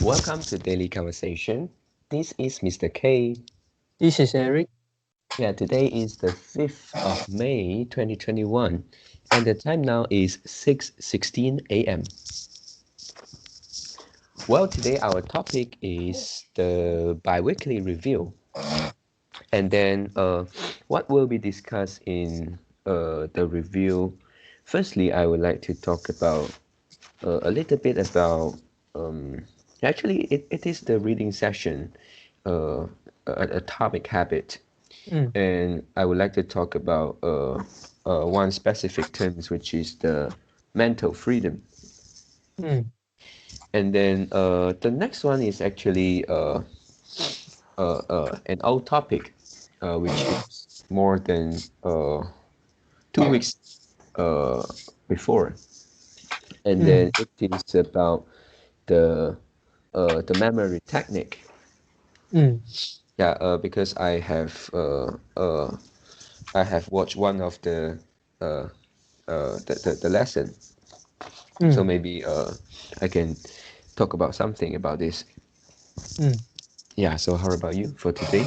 Welcome to Daily Conversation. This is Mr. K. This is Eric. Yeah, today is the 5th of May 2021 and the time now is 6:16 a.m. Well, today our topic is the biweekly review. And then what will be discussed in the review? Firstly, I would like to talk about a little bit about actually it is the reading session, atomic habit. And I would like to talk about one specific terms, which is the mental freedom. And then the next one is actually an old topic, which is more than 2 weeks before. And then it is about the memory technique. Yeah, because I have watched one of the lesson, so maybe I can talk about something about this. Yeah. So how about you for today?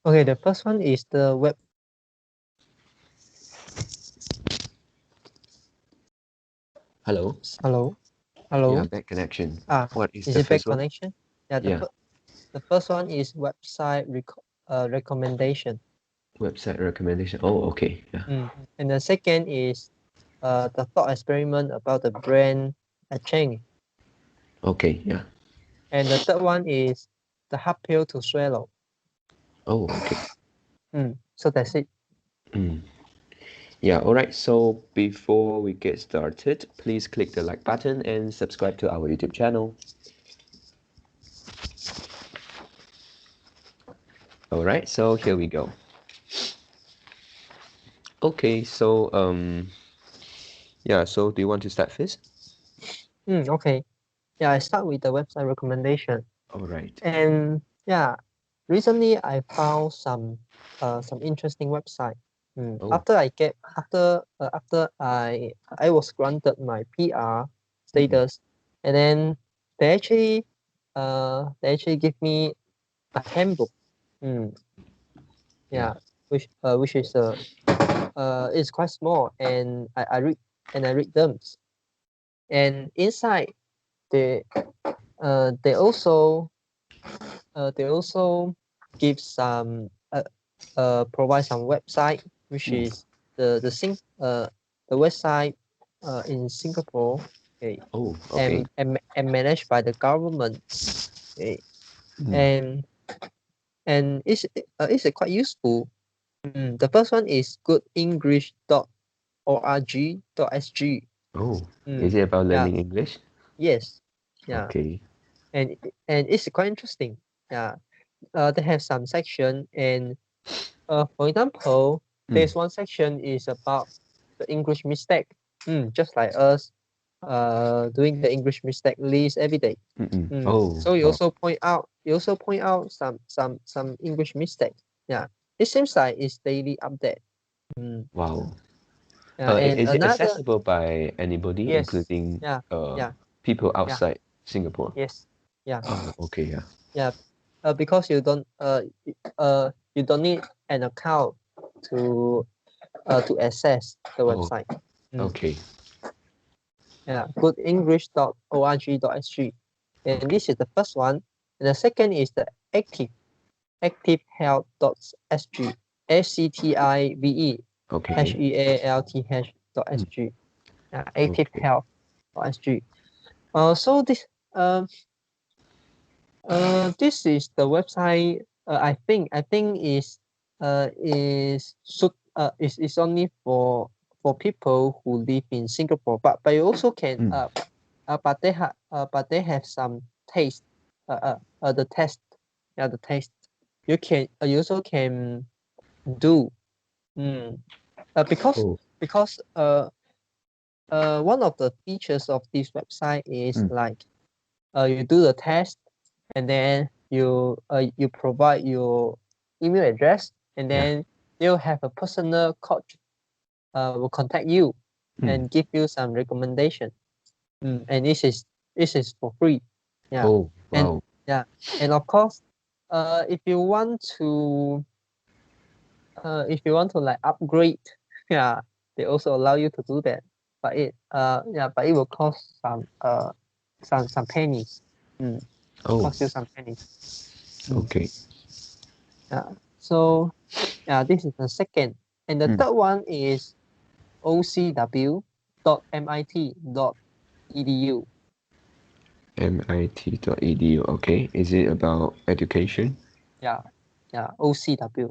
Okay, the first one is the web. Hello. Hello. Yeah, bad connection. What is Is the it bad first one? connection? Yeah. Yeah. The first one is website recommendation. Website recommendation. Oh, okay. Yeah. And the second is the thought experiment about the brand change. Okay. Yeah. And the third one is the hard pill to swallow. Oh, okay. So that's it. Yeah, all right. So before we get started, please click the like button and subscribe to our YouTube channel. All right, so here we go. Okay, so yeah, so do you want to start first? Okay. Yeah, I start with the website recommendation. All right. And yeah, recently I found some interesting website. After I was granted my PR status, and then they actually give me a handbook. Yeah, which is quite small, and I read them, and inside they they also give some provide some website, which is the website in Singapore, okay, Oh, okay. and managed by the government, okay, and it's quite useful. The first one is goodenglish.org.sg. Oh, is it about Yeah, learning English? yes, yeah, Okay. and it's quite interesting. Yeah, they have some section, and for example, there's one section is about the English mistake. Just like us, doing the English mistake list every day. Oh, So wow. you also point out some English mistake. Yeah, it seems like it's daily update. Wow. And Is it another, accessible by anybody, yes, including yeah, yeah, people yeah, outside Singapore? yes, yeah, Oh, okay, yeah. yeah. Because you don't need an account to access the Oh, website. okay, Yeah, goodenglish.org.sg. And okay. this is the first one. And the second is the activehealth.sg. ACTIVE Okay. HEALTH.sg. Okay. Activehealth.sg. So this is the website. I think is only for people who live in Singapore. But you also can but they have some taste. The test. Yeah, the test. You also can do. Because Oh, because one of the features of this website is like you do the test, and then you provide your email address, and yeah. then they'll have a personal coach will contact you and give you some recommendation. And this is for free. Yeah. Oh, Wow. Yeah, and of course, if you want to like upgrade, yeah, they also allow you to do that. But it will cost some pennies. Oh, Cost you some pennies. Mm. okay. Yeah. So yeah, this is the second, and the third one is ocw.mit.edu. MIT.edu. Okay. Is it about education? Yeah, ocw.mit.edu.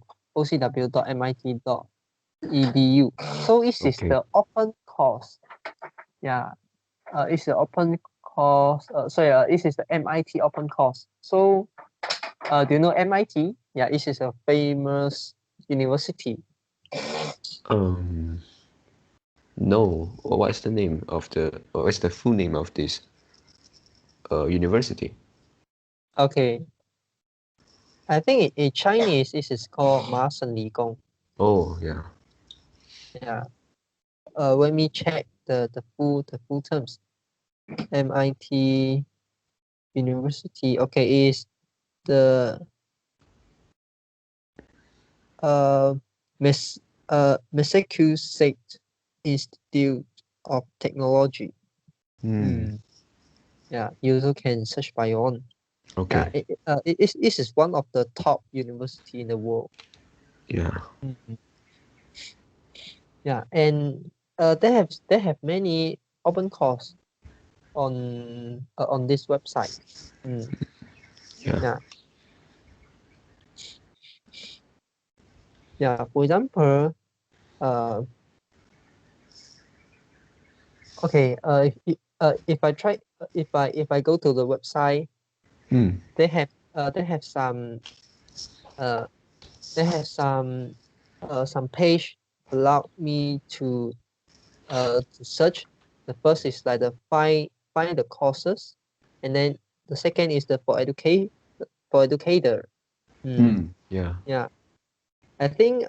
So this is Okay. the open course. Yeah, it's the open course. This is the MIT open course. So, do you know MIT? Yeah, this is a famous university. Um, no. What's the name of what's the full name of this university? Okay, I think in Chinese this is called 麻省理工. Oh, yeah. Yeah. Let me check the full terms. MIT University. Okay, is the Massachusetts Institute of Technology. Yeah, you also can search by your own. Yeah, Okay. this is one of the top university in the world. Yeah. Yeah, and they have many open course on this website. Yeah. Yeah. Yeah, for example, uh, okay, if I try, if I go to the website, they have some uh some page allow me to search. The first is like the find the courses, and then the second is the for educator. Yeah. Yeah, I think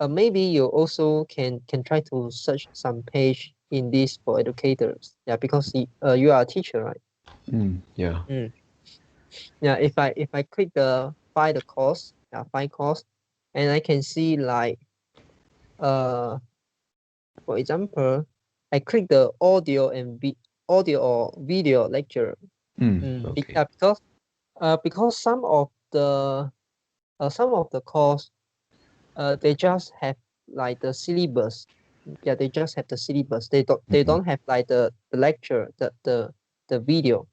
maybe you also can try to search some page in this for educators. Yeah, because you are a teacher, right? Yeah. Yeah, if I click the find the course, find course, and I can see like for example, I click the audio or video lecture. Okay. Because some of the course they just have like the syllabus. Yeah, they just have the syllabus. They don't have like the lecture, the video.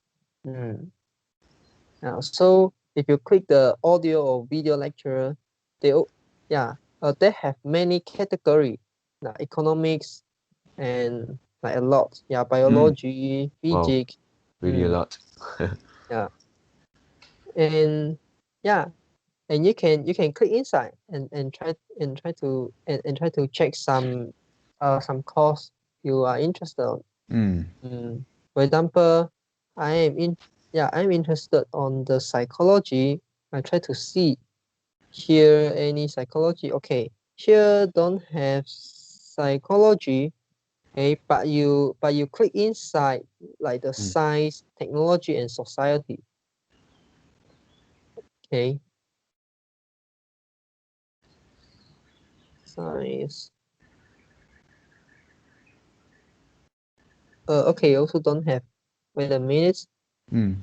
So if you click the audio or video lecture, they they have many category, like economics and like a lot. Yeah, biology, Wow. physics. Really a lot. Yeah, and yeah, and you can click inside and try to check some course you are interested on. For example, I'm interested on the psychology. I try to see here any psychology. Okay, here don't have psychology. Okay, but you click inside like the science, technology, and society. Okay, science. Okay, also don't have. Wait a minute.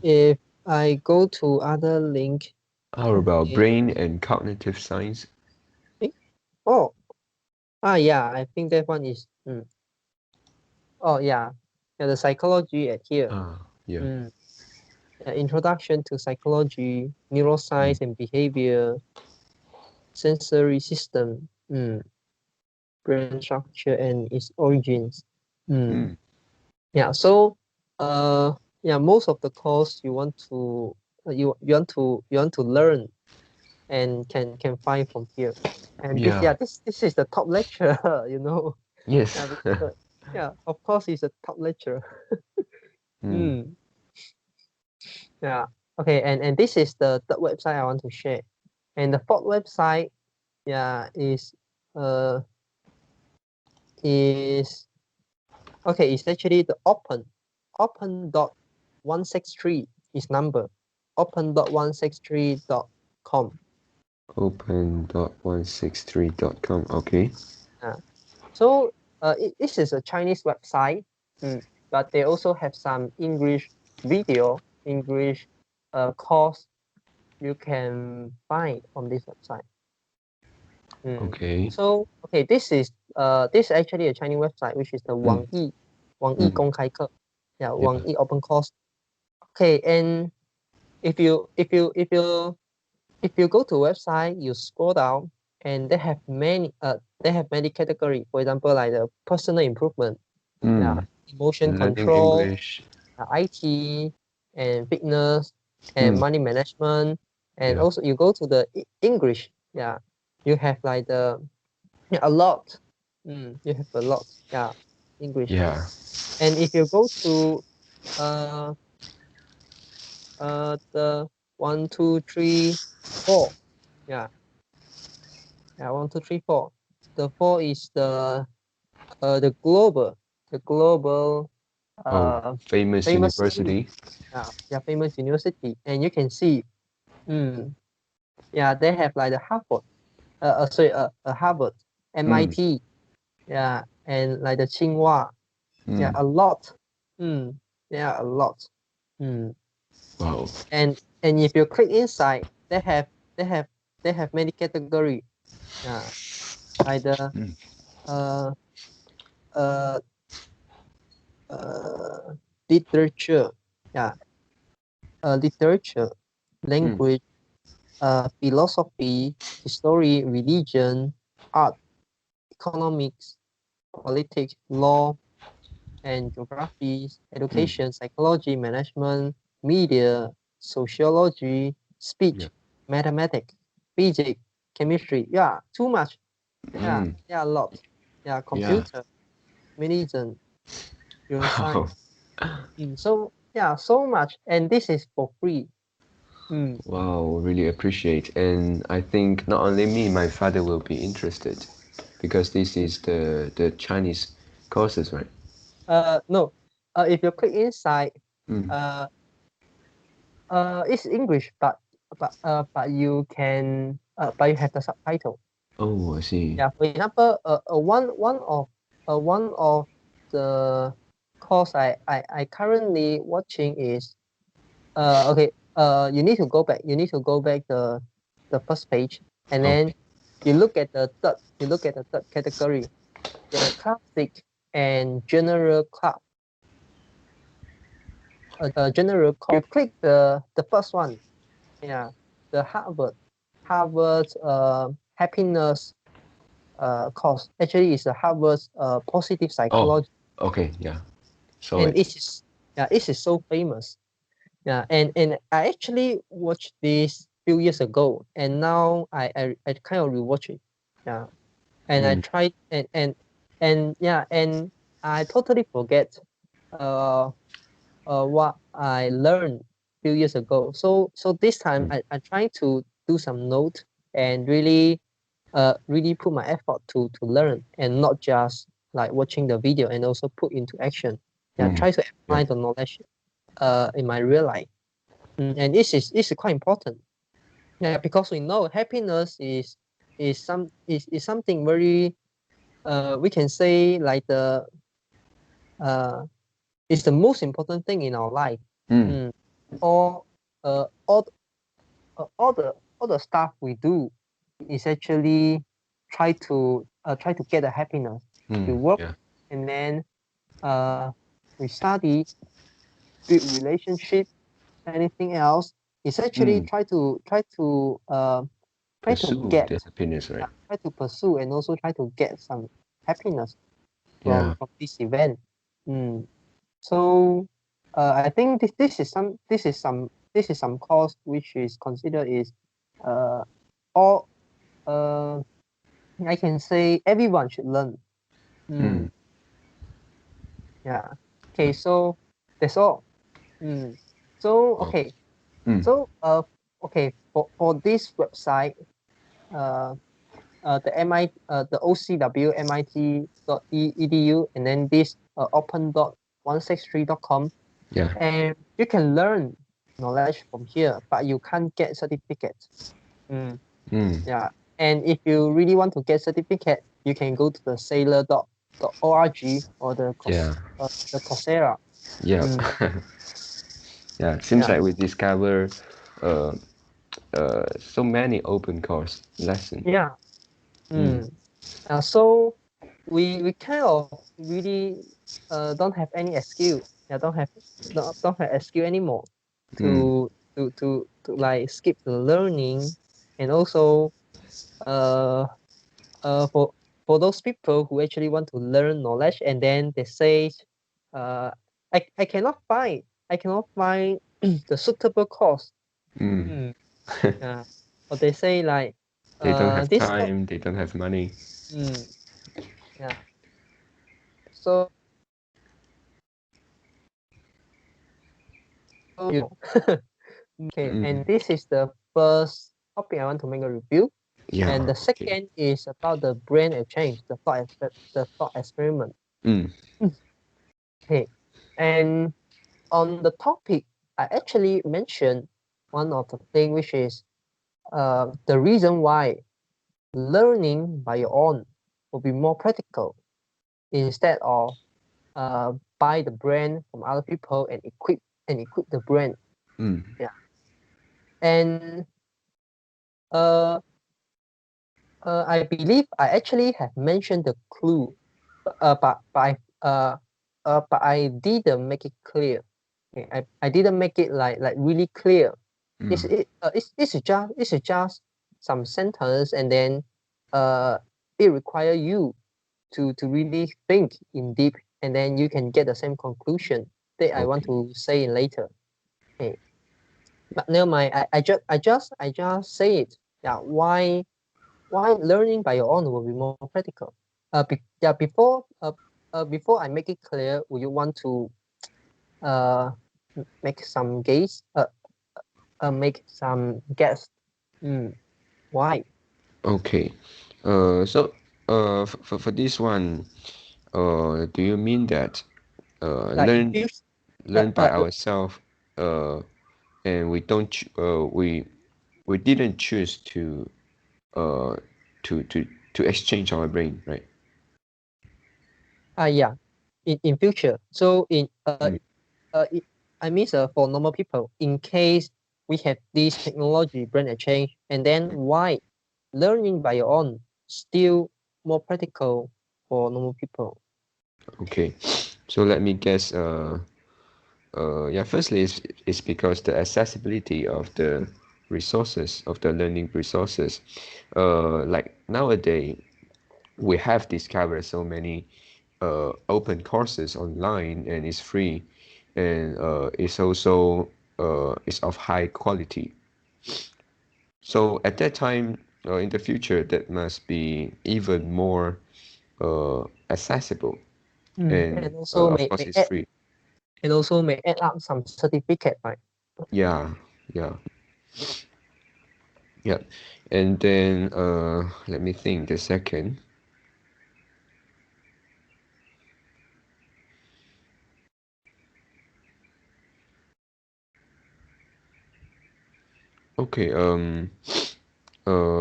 If I go to other link, How about okay. brain and cognitive science? Oh, yeah, I think that one is. Oh yeah, the psychology at here. Yeah. Introduction to psychology, neuroscience and behavior, sensory system, brain structure and its origins. Yeah, so most of the course you want to you want to learn and can find from here. And Yeah. this is the top lecture, you know. Yes. Yeah, of course it's a top lecture. Yeah. Okay, and this is the third website I want to share. And the fourth website, is uh is okay, it's actually the open dot 163 is number. open.163.com. Open.163.com. Okay. So this is a Chinese website, but they also have some English video, English course you can find on this website. Okay. So this is actually a Chinese website, which is the Wang Yi 公开课, Wang Yi Open Course. Okay, and if you go to website, you scroll down, and they have many categories. For example, like the personal improvement, emotion control, English. IT, and fitness, and money management, and also you go to the English. You have like a lot. You have a lot. English. Yeah. And if you go to the 1, 2, 3, 4. 1, 2, 3, 4. The 4 is the global famous university. famous university. And you can see they have like the Harvard Harvard, MIT, and like the Tsinghua, a lot. A lot. Wow. And if you click inside, they have many categories. Like the literature, literature, language, philosophy, history, religion, art, economics, politics, law, and geography, education, psychology, management, media, sociology, speech, mathematics, physics, chemistry. Too much. A lot. Computer, medicine, neuroscience. So so much, and this is for free. Wow, really appreciate. And I think not only me, my father will be interested, because this is the Chinese courses, right? No. If you click inside, it's English, but you can but you have the subtitle. Oh, I see. For example, one of the course I currently watching is you need to go back. You need to go back the first page, and then you look at the third. You look at the third category, the classic and general club. General club. You click the first one. The Harvard happiness course. Actually, it's a Harvard's positive psychology. Okay, yeah. So And it is so famous. And I actually watched this few years ago, and now I kind of rewatch it. And I tried and I totally forget what I learned few years ago. So this time I try to do some note and really put my effort to learn, and not just like watching the video, and also put into action. Try to apply the knowledge in my real life. And this is quite important. Because we know happiness is something very we can say like the it's the most important thing in our life. All the stuff we do is actually try to get the happiness. We work, and then we study, build relationship, anything else. It's actually try to get the happiness, right? try to pursue, and also try to get some happiness from this event. So I think this is some course which is considered is all I can say everyone should learn. Okay, so that's all. So okay. So for this website, the the OCW MIT.edu, and then this open.163.com, and you can learn knowledge from here, but you can't get certificates. Mm. And if you really want to get certificate, you can go to the sailor.org or Yeah. the Coursera. Yeah. Yeah. Seems Yeah. like we discover uh, so many open course lessons. Yeah. So we kind of really don't have any excuse. Yeah, don't have excuse anymore Mm. to like skip the learning, and also uh for those people who actually want to learn knowledge, and then they say uh I cannot find the suitable course. Mm. Mm, yeah. Or they say like They don't have this time. They don't have money. mm, yeah. So you know. Okay, and Mm. this is the first topic I want to make a review. And Yeah. the Okay. second is about the brain exchange, the thought experiment. Mm. Okay, and on the topic, I actually mentioned one of the thing, which is the reason why learning by your own will be more practical instead of buy the brand from other people and equip the brand. Mm. Yeah, and uh, I believe I actually have mentioned the clue, but I didn't make it clear. Okay, I didn't make it like really clear. Mm. It's just some sentence, and then it require you to really think in deep, and then you can get the same conclusion that I want Okay. to say later. Okay, but never mind. I just say it. Yeah, why learning by your own will be more practical. Yeah, before I make it clear, would you want to uh make some make some guess? Why? Okay. So, for this one, do you mean that Like in future, learn by ourselves, uh, and we didn't choose uh to to to exchange our brain, right? yeah, in future. So Mm. it, I mean, for normal people, in case we have this technology brain exchange, and then why learning by your own still more practical for normal people? Okay. So let me guess. Yeah. Firstly, it's because the accessibility of the resources of the learning resources. Like nowadays, we have discovered so many open courses online, and it's free, and it's also it's of high quality. So at that time, in the future, that must be even more accessible, and And also of course, it's free. may add up some certificate, right? Yeah, yeah, yeah. And then let me think the second. Okay. Uh,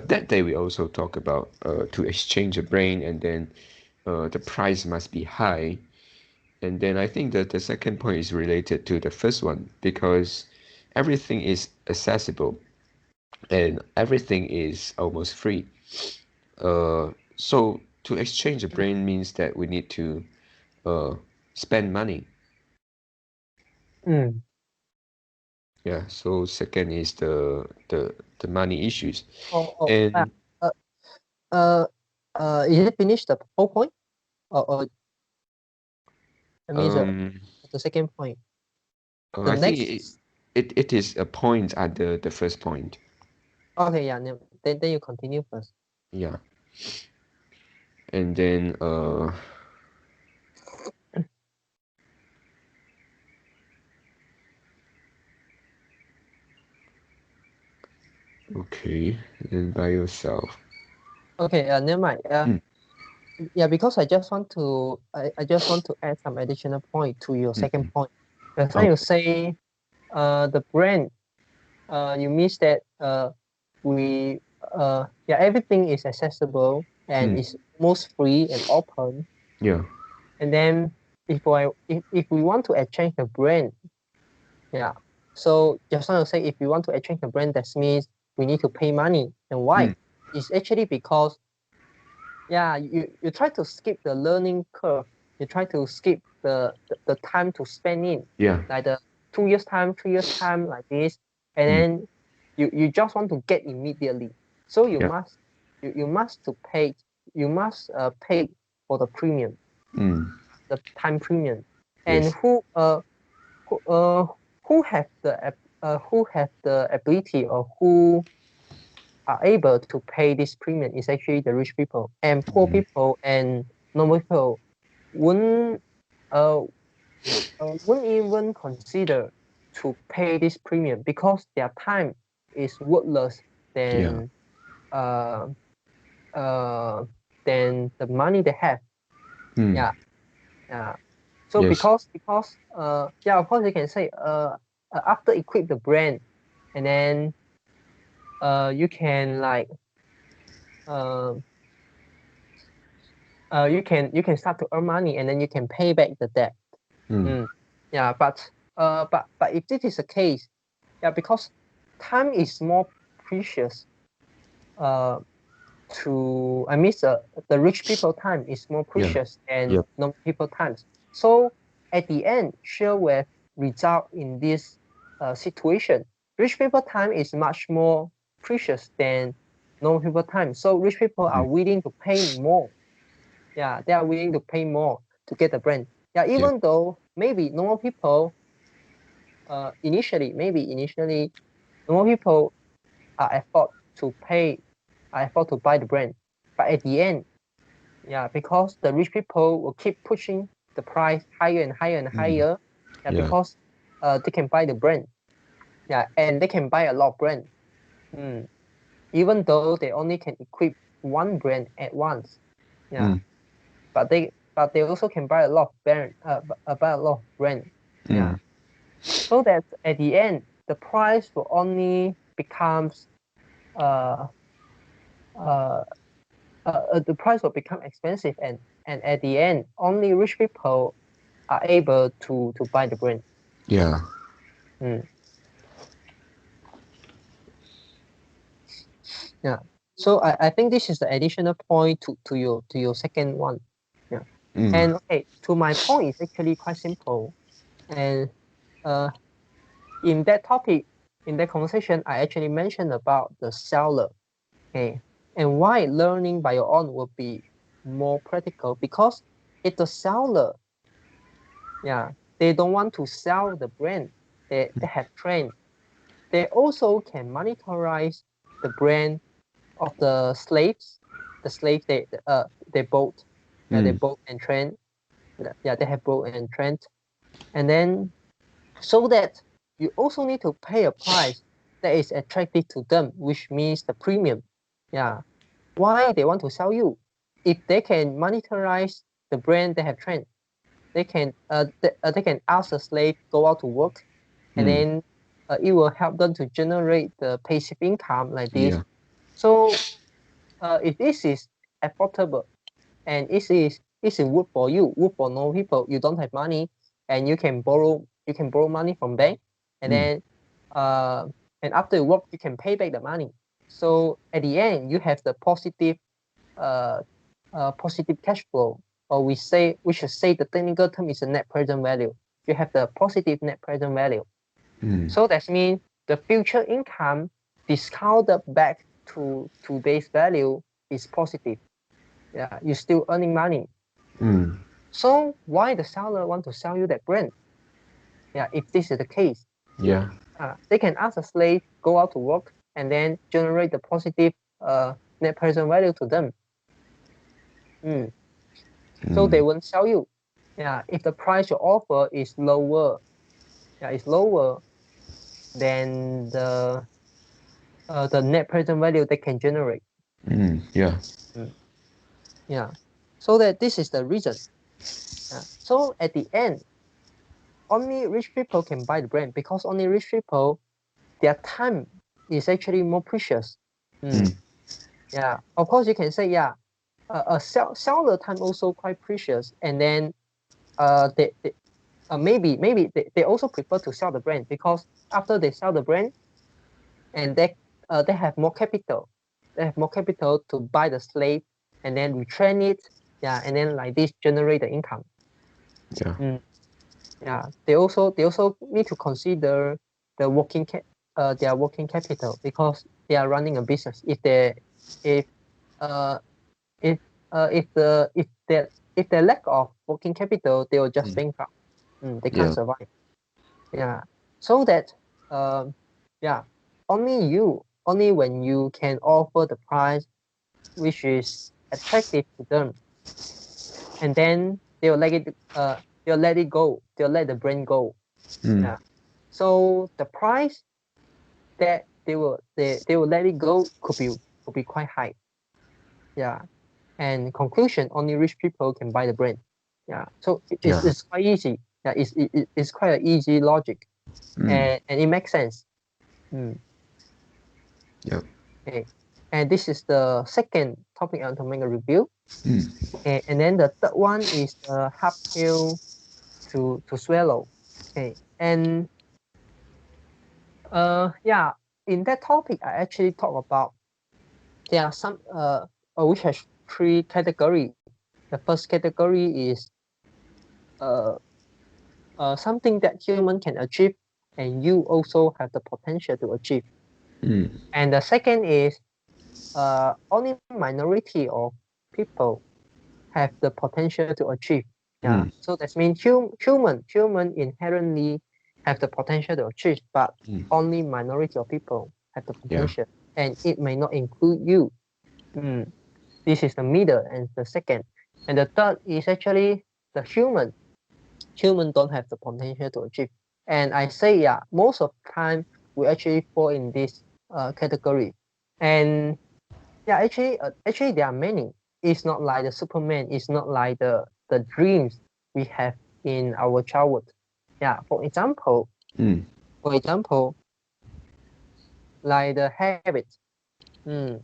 that day we also talk about to exchange a brain, and then the price must be high. And then I think that the second point is related to the first one because everything is accessible and everything is almost free. So to exchange a brain means that we need to uh, spend money. Mm. Yeah. So second is the money issues, Oh, and uh, uh, is it finished the whole point? Or I mean, um, the second point. The I think next, it is a point at the first point. okay, yeah, then you continue first. Yeah. And then okay, then by yourself. Okay, never mind. Mm, Yeah, because I just want to add some additional point to your second mm. point. That's why you Okay. say the brand, you means that we everything is accessible and is most free and open. Yeah. And then if we want to exchange the brand, yeah. So just want to say, if we want to exchange the brand, that means we need to pay money. And why? It's actually because you try to skip the learning curve. You try to skip the time to spend in, Yeah. like the 2 years time, 3 years time, like this, and then you just want to get immediately. So you Yeah. must you must to pay pay for the premium, the time premium. And Yes. who who have the ability, or who are able to pay this premium is actually the rich people, and poor people and normal people wouldn't uh, wouldn't even consider to pay this premium because their time is worthless Yeah. than uh, uh, than the money they have. Yeah, yeah. So Yes. because of course you can say after equip the brand, and then you can like uh, you can start to earn money, and then you can pay back the debt. Yeah, but if this is the case, yeah, because time is more precious. Uh, to I mean the rich people time is more Yeah. precious than Yep. normal people times. So at the end, sure will result in this situation. Rich people time is much more precious than normal people time. So rich people are willing to pay more. Yeah, they are willing to pay more to get the brand. Yeah, Yep. even though maybe normal people initially normal people are afford to pay, are afford to buy the brand, but at the end, yeah, because the rich people will keep pushing the price higher and higher and higher. Yeah, Yeah. because they can buy the brand. Yeah, and they can buy a lot of brand. Even though they only can equip one brand at once. Yeah, but they also can buy a lot of brand. Buy a lot of brand. Yeah, so that at the end the price will only becomes uh the price will become expensive, and at the end only rich people are able to buy the brand. Yeah. Mm. Yeah. So I think this is the additional point to your second one. Yeah. And okay, to my point is actually quite simple. And uh in that topic, in that conversation, I actually mentioned about the seller. Okay. And why learning by your own will be more practical, because if the seller, yeah, they don't want to sell the brand they have trained, they also can monitorize the brand of the slaves they bought. Yeah, they bought and trained. Yeah, they have bought and trained. And then so that you also need to pay a price that is attractive to them, which means the premium. Yeah. Why they want to sell you? If they can monitorize the brand they have trained, they can ask the slave go out to work, and then it will help them to generate the passive income like this. Yeah. So if this is affordable, and it is good for you, good for no people, you don't have money, and you can borrow money from bank, and then uh and after you work you can pay back the money. So at the end you have the uh, positive cash flow, or we should say the technical term is a net present value. You have the positive net present value. So that means the future income discounted back to today's value is positive. Yeah, you're still earning money. So why the seller want to sell you that brand? Yeah, if this is the case, Yeah. they can ask a slave go out to work and then generate the positive net present value to them. So they won't sell you. Yeah, if the price you offer is lower, is lower than the net present value they can generate. Yeah. Yeah, so that this is the reason. So at the end, only rich people can buy the brand because only rich people, their time is actually more precious. Yeah, of course you can say, yeah, seller time also quite precious, and then maybe they also prefer to sell the brand because after they sell the brand and they have more capital, to buy the slave and then retrain it, yeah, and then like this generate the income. Yeah, they also need to consider the their working capital because they are running a business. If the lack of working capital, they will just bankrupt. They can't survive. Yeah, so that yeah, only when you can offer the price which is attractive to them, and then they'll let it go. They'll let the brand go. Yeah. So the price that they will let it go could be quite high. Yeah. And conclusion, only rich people can buy the brand. Yeah. So it's quite easy. Yeah. It's quite an easy logic, and it makes sense. Okay. And this is the second topic I want to make a review. Okay. And then the third one is the hard pill to swallow. Okay. And yeah, in that topic I actually talk about there are some which has three categories. The first category is something that human can achieve and you also have the potential to achieve. And the second is only minority of people have the potential to achieve. Yeah. So that means human inherently have the potential to achieve, but only minority of people have the potential, and it may not include you. This is the middle and the second. And the third is actually the human. Human don't have the potential to achieve. And I say, yeah, most of the time we actually fall in this category. And yeah, actually there are many. It's not like the Superman. It's not like the dreams we have in our childhood. Yeah, for example, like the habit. You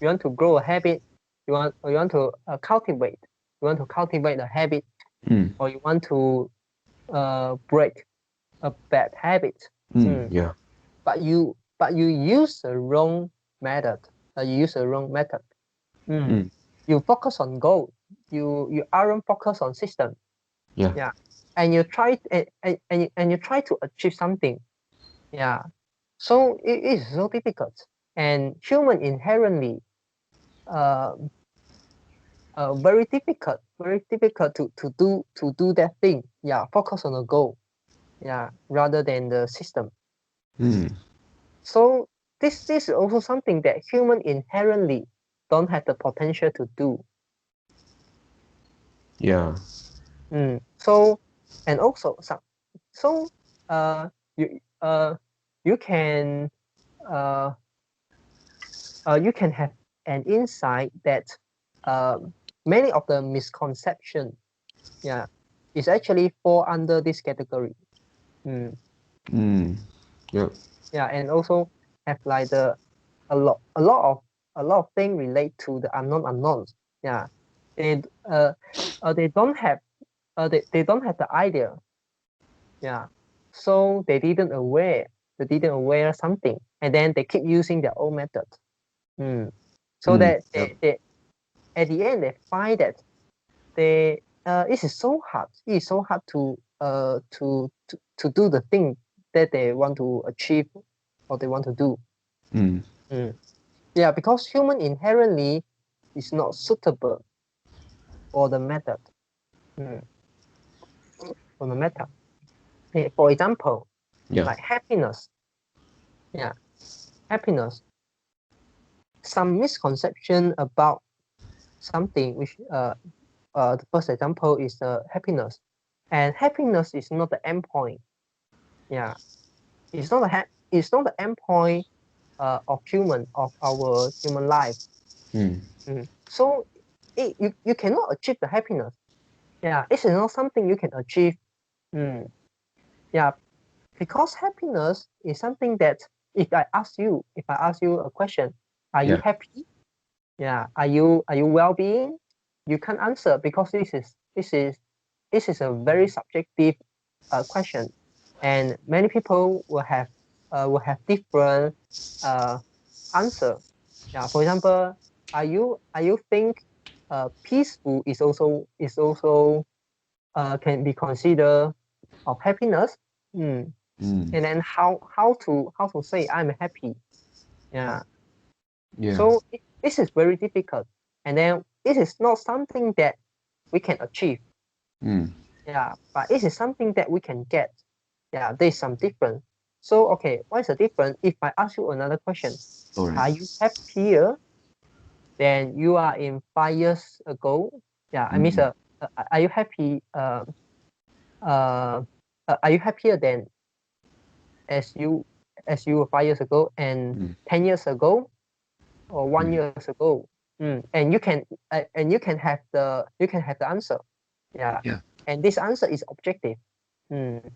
want to grow a habit. You want to cultivate. You want to cultivate a habit, or you want to break a bad habit. Yeah. But you use the wrong method. You focus on goal. You aren't focused on system. Yeah. And you try and you try to achieve something. Yeah. So it is so difficult. And human inherently very difficult to do that thing. Yeah, focus on the goal. Yeah, rather than the system. So this is also something that human inherently don't have the potential to do. Yeah. So and also you can you can have an insight that many of the misconception is actually fall under this category. Yep. Yeah, and also have like a lot of things relate to the unknowns. Yeah, they don't have they don't have the idea. Yeah, so they didn't aware something, and then they keep using their own method. So that they at the end they find that it is so hard. It is so hard to do the thing that they want to achieve or they want to do. Yeah, because human inherently is not suitable for the method. For the method. For example, like happiness. Yeah, happiness. Some misconception about something which the first example is happiness, and happiness is not the endpoint. Yeah, it's not the endpoint of our human life. So you cannot achieve the happiness. Yeah, it is not something you can achieve. Yeah, because happiness is something that if I ask you a question, are you Yeah. happy? Yeah, are you well-being? You can't answer because this is a very subjective question, and many people will have different uh, answer. Yeah, for example, are you think peaceful is also can be considered of happiness? Mm. Mm. And then how to say I'm happy? Yeah. Yeah. So this is very difficult, and then this is not something that we can achieve. Mm. Yeah, but it is something that we can get. Yeah, there's some difference. So okay, what is the difference? If I ask you another question, All right. are you happier than you are in 5 years ago? Yeah, I mean, Mm. are you happy? Uh, are you happier than as you as you were 5 years ago and Mm. 10 years ago or one Mm. years ago? And you can have the answer. Yeah, Yeah. and this answer is objective. Mm.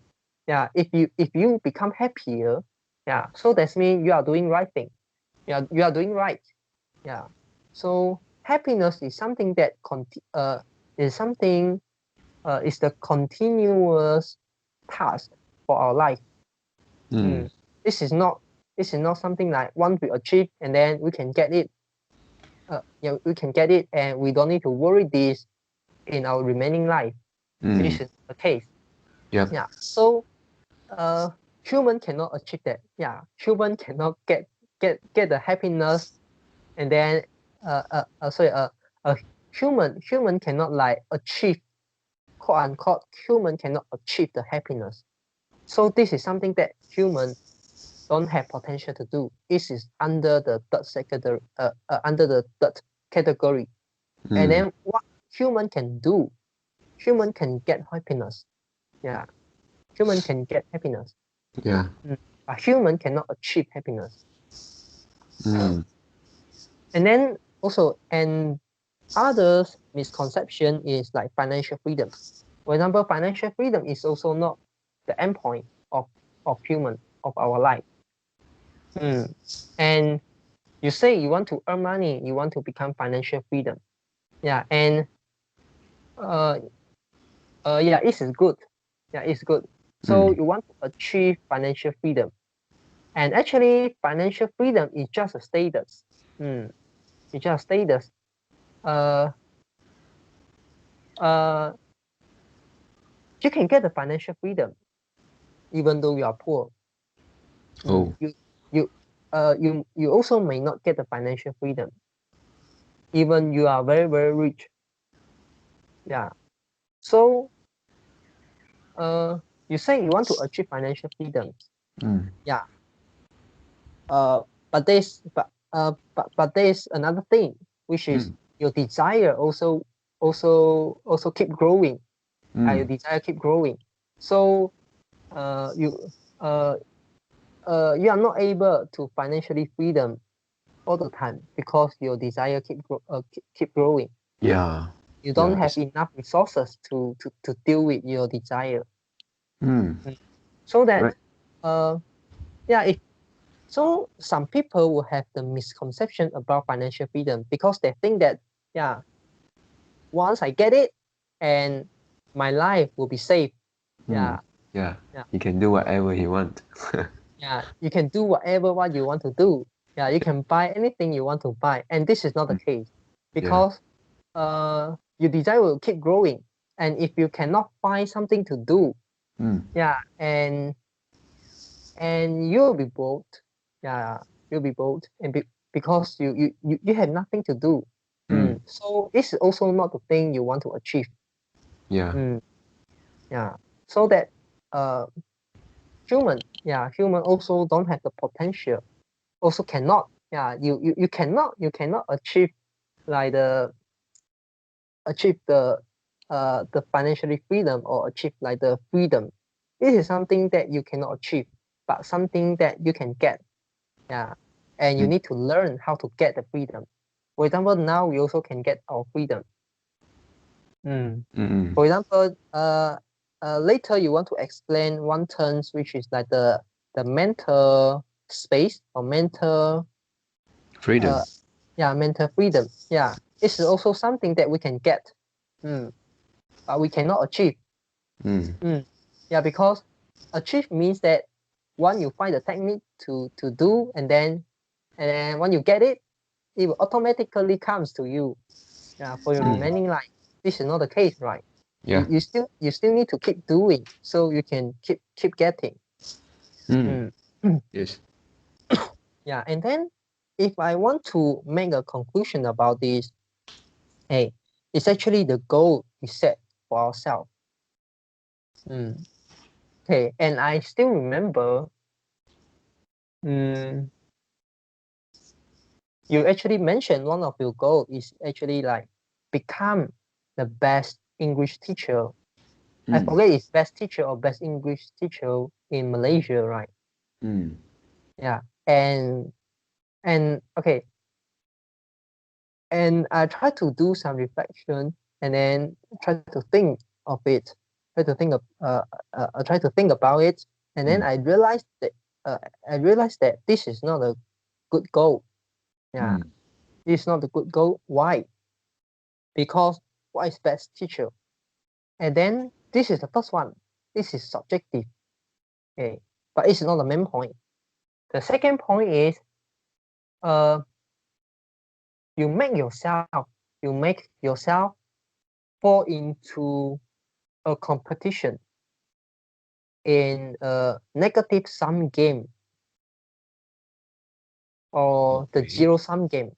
Yeah, if you become happier, yeah, so that's mean you are doing right thing. You are doing right. Yeah. So happiness is something that is something is the continuous task for our life. Mm. Mm. This is not something like once we achieve and then we can get it. We can get it and we don't need to worry this in our remaining life. Mm. This is the case. Yep. Yeah. So uh human cannot achieve that. Yeah. Human cannot get the happiness and then sorry a human cannot like achieve, quote unquote, human cannot achieve the happiness. So this is something that human don't have potential to do. This is under the third category. And Mm. then what human can do, human can get happiness. Yeah, human can get happiness. Yeah. But human cannot achieve happiness. Mm. And then also, and others misconception is like financial freedom. For example, financial freedom is also not the endpoint of human of our life. And you say you want to earn money, you want to become financial freedom. Yeah, and uh, yeah, it is good. Yeah, it's good. So Mm. you want to achieve financial freedom, and actually, financial freedom is just a status. Mm, it's just a status. Uh, uh, you can get the financial freedom even though you are poor. Oh. You you you also may not get the financial freedom even you are very very rich. Yeah. So you say you want to achieve financial freedom. Mm. Yeah. Uh, but there's another thing, which is Mm. your desire also keep growing. Your Mm. desire keep growing. So you uh you are not able to financially freedom all the time because your desire keep growing. Yeah. You don't Yeah. have It's. enough resources to deal with your desire. Mm. So that Right. yeah, so some people will have the misconception about financial freedom because they think that, yeah, once I get it and my life will be safe. Mm. Yeah, Yeah. yeah, He can do whatever he want. yeah. You can do whatever what you want to do. Yeah, you can buy anything you want to buy. And this is not the Mm. case Yeah. because your desire will keep growing. And if you cannot find something to do, Mm. yeah, and you'll be bored. Yeah, you'll be bored because you have nothing to do. Mm. So it's also not the thing you want to achieve. Yeah. Mm, yeah. So that uh human also don't have the potential. Also cannot. Yeah, you cannot achieve like achieve the financially freedom or achieve like the freedom. This is something that you cannot achieve, but something that you can get. Yeah. And you Mm. need to learn how to get the freedom. For example, now we also can get our freedom. For example, later you want to explain one term which is like the mental space or mental freedom. Mental freedom. Yeah, it's also something that we can get, but we cannot achieve. Yeah, because achieve means that one, you find the technique to do, and then when you get it, it will automatically comes to you. Yeah, for your remaining life. This is not the case, right? Yeah. You still need to keep doing so you can keep getting. Yes. Yeah, and then if I want to make a conclusion about this, hey, it's actually the goal we set for ourselves. Okay, and I still remember, you actually mentioned one of your goals is actually like become the best English teacher. I forget it's best teacher or best English teacher in Malaysia, right? Yeah, and okay, and I try to do some reflection and then try to think of it, try to think of try to think about it, and then I realized that this is not a good goal. Yeah, it's not a good goal. Why? Because what is best teacher? And then this is the first one. This is subjective. Okay, but it's not the main point. The second point is, you make yourself fall into a competition in a negative sum game or the zero sum game.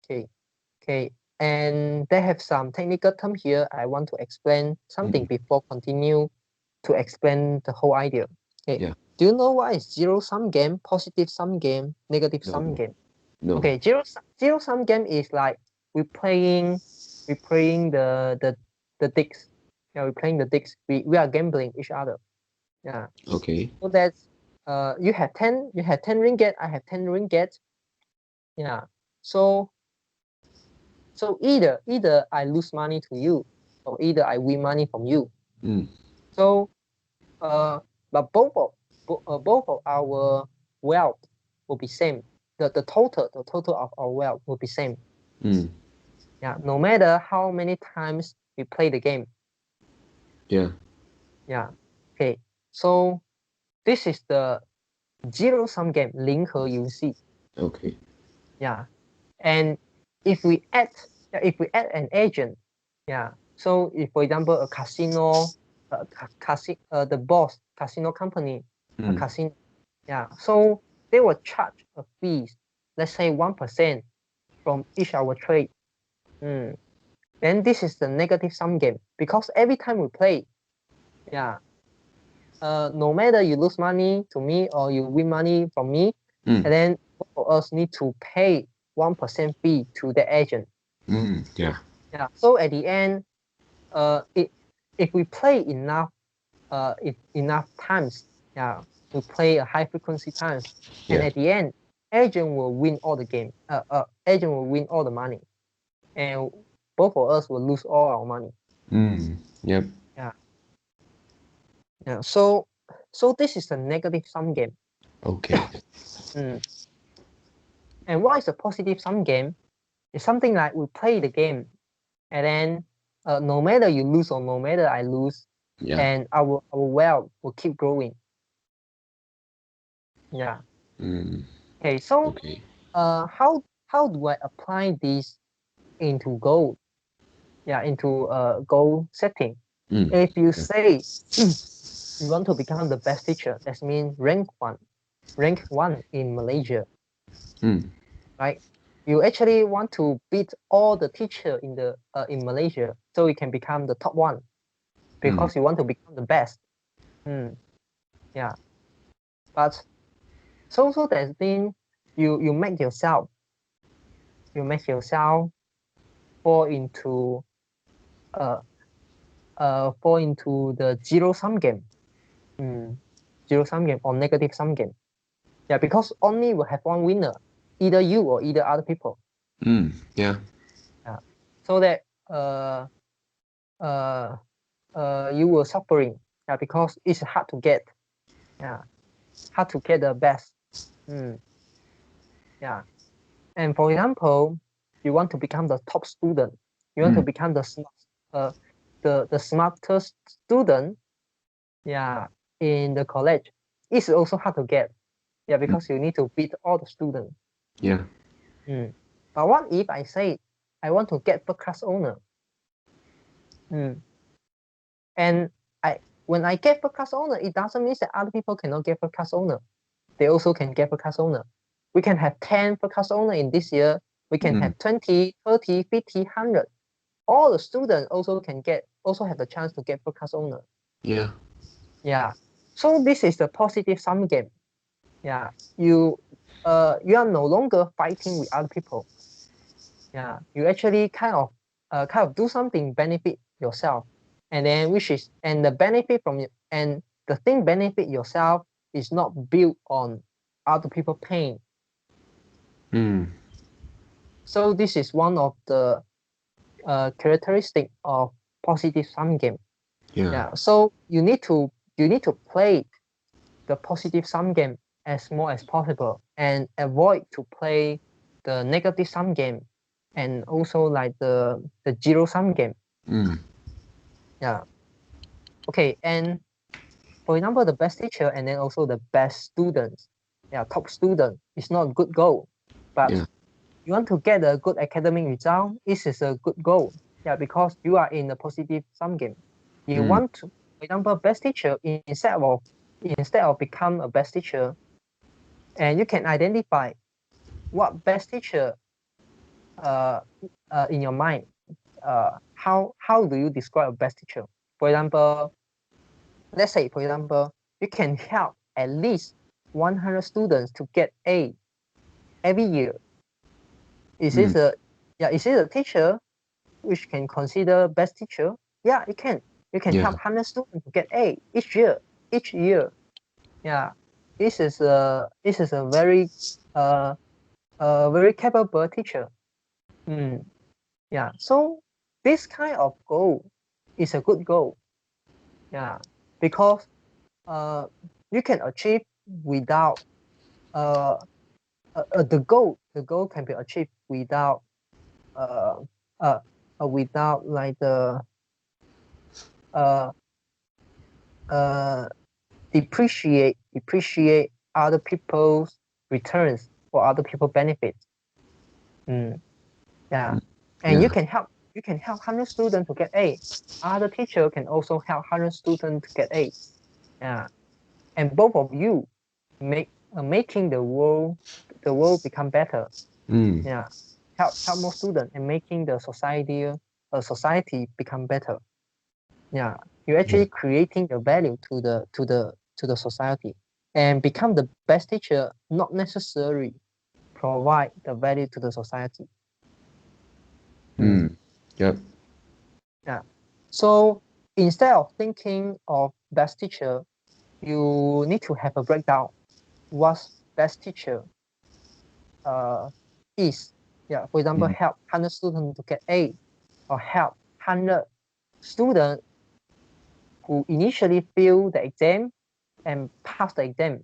Okay, and they have some technical term here. I want to explain something before continue to explain the whole idea. Okay, Yeah. do you know what is zero sum game, positive sum game, negative sum game? No. Okay, zero sum game is like we playing the dicks. Yeah, we're playing the dicks. We are gambling each other. Yeah. Okay. So that's you have 10 ringgit, I have 10 ringgit. Yeah. So either I lose money to you or either I win money from you. So but both of our wealth will be same. The total of our wealth will be same. Yeah, no matter how many times we play the game. Yeah. Yeah. Okay. So this is the zero sum game, 零和游戏. Okay. Yeah. And if we add an agent, yeah. So if, for example, a casino, the boss casino company, a casino, yeah. So they will charge a fees, let's say 1% from each our trade. Then this is the negative sum game because every time we play, yeah. No matter you lose money to me or you win money from me, and then both of us need to pay 1% fee to the agent. Yeah. Yeah. So at the end, if we play enough, enough times, yeah, we play a high frequency times, and at the end, agent will win all the game. Agent will win all the money, and both of us will lose all our money. Yep. Yeah. Yeah. So this is the negative sum game. Okay. And what is a positive sum game? It's something like we play the game, and then no matter you lose or no matter I lose, and our wealth will keep growing. Yeah. Okay. So how do I apply this into goal? Yeah, into goal setting. If you say you want to become the best teacher, that means rank one in Malaysia, right? You actually want to beat all the teacher in Malaysia, so you can become the top one, because you want to become the best. Yeah, but so that means you make yourself fall into the zero sum game, zero sum game or negative sum game. Yeah, because only will have one winner, either you or either other people. Yeah. Yeah, so that you were suffering, yeah, because it's hard to get, yeah, hard to get the best. Yeah, and for example, you want to become the top student, you want to become the smartest student, yeah, in the college. It's also hard to get, yeah, because you need to beat all the students. Yeah. But what if I say I want to get first class honor? And when I get first class honor, it doesn't mean that other people cannot get first class honor. They also can get first class honor. We can have 10 first class honor in this year. We can have 20, 30, 50, 100. All the students also have the chance to get first class honor. Yeah. Yeah. So this is the positive sum game. Yeah. You are no longer fighting with other people. Yeah. You actually kind of do something benefit yourself. And then the benefit from it, and the thing benefit yourself is not built on other people pain. So this is one of the characteristic of positive sum game. Yeah. So you need to play the positive sum game as more as possible and avoid to play the negative sum game and also like the zero sum game. Yeah. Okay, and for example, the best teacher and then also the best students, yeah, top student is not a good goal, but you want to get a good academic result, this is a good goal. Yeah, because you are in the positive sum game. You want to, for example, best teacher instead of become a best teacher, and you can identify what best teacher in your mind. How do you describe a best teacher? For example, let's say, for example, you can help at least 100 students to get A every year. Is this a teacher which can consider best teacher? Yeah, it can. You can help 100 students to get A each year. Yeah, this is a very very capable teacher. Yeah, so this kind of goal is a good goal. Yeah, because you can achieve without the goal can be achieved without without like the depreciate other people's returns or other people's benefits. Yeah, and you can help 100 students to get A. Other teacher can also help 100 students to get A. Yeah, and both of you making the world become better. Yeah, help more students and making the society become better. Yeah, you're actually creating the value to the society, and become the best teacher not necessarily provide the value to the society. Yep. Yeah. So instead of thinking of best teacher, you need to have a breakdown. What best teacher is? Yeah. For example, help 100 students to get A, or help 100 students who initially fail the exam and pass the exam.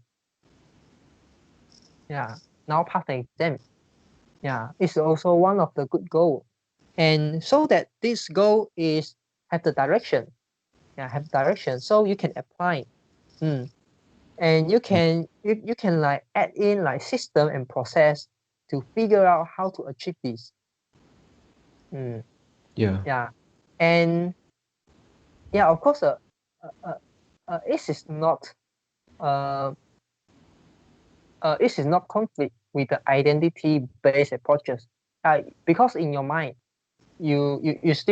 Yeah. Now pass the exam. Yeah. It's also one of the good goal. And so that this goal is have the direction. Yeah, have direction. So you can apply. And you can like add in like system and process to figure out how to achieve this. Yeah, and yeah, of course, this is not conflict with the identity based approaches. Because in your mind, you wish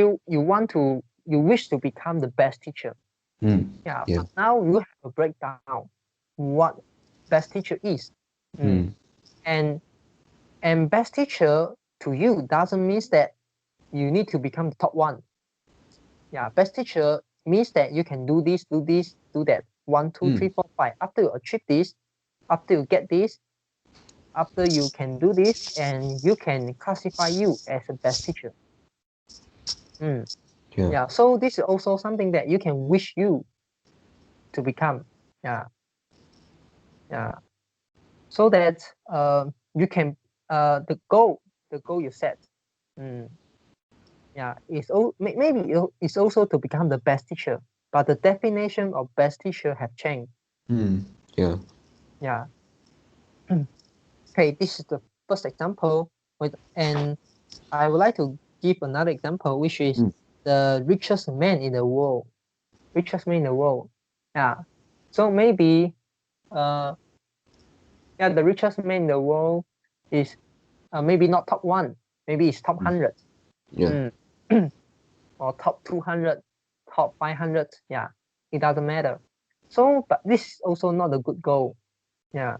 to become the best teacher. Yeah. But now you have a breakdown what best teacher is. And best teacher to you doesn't mean that you need to become the top one. Yeah, best teacher means that you can do this, do that. 1, 2, 3, 4, 5. After you achieve this, after you get this, after you can do this, and you can classify you as a best teacher. Yeah. So this is also something that you can wish you to become. Yeah. So that you can the goal you set. Maybe it's also to become the best teacher, but the definition of best teacher have changed. Yeah. Okay, this is the first example, and I would like to give another example, which is the richest man in the world. Richest man in the world. Yeah. So maybe the richest man in the world is maybe not top 1, maybe it's top 100. Or top 200, top 500. Yeah, it doesn't matter. So, but this is also not a good goal. Yeah.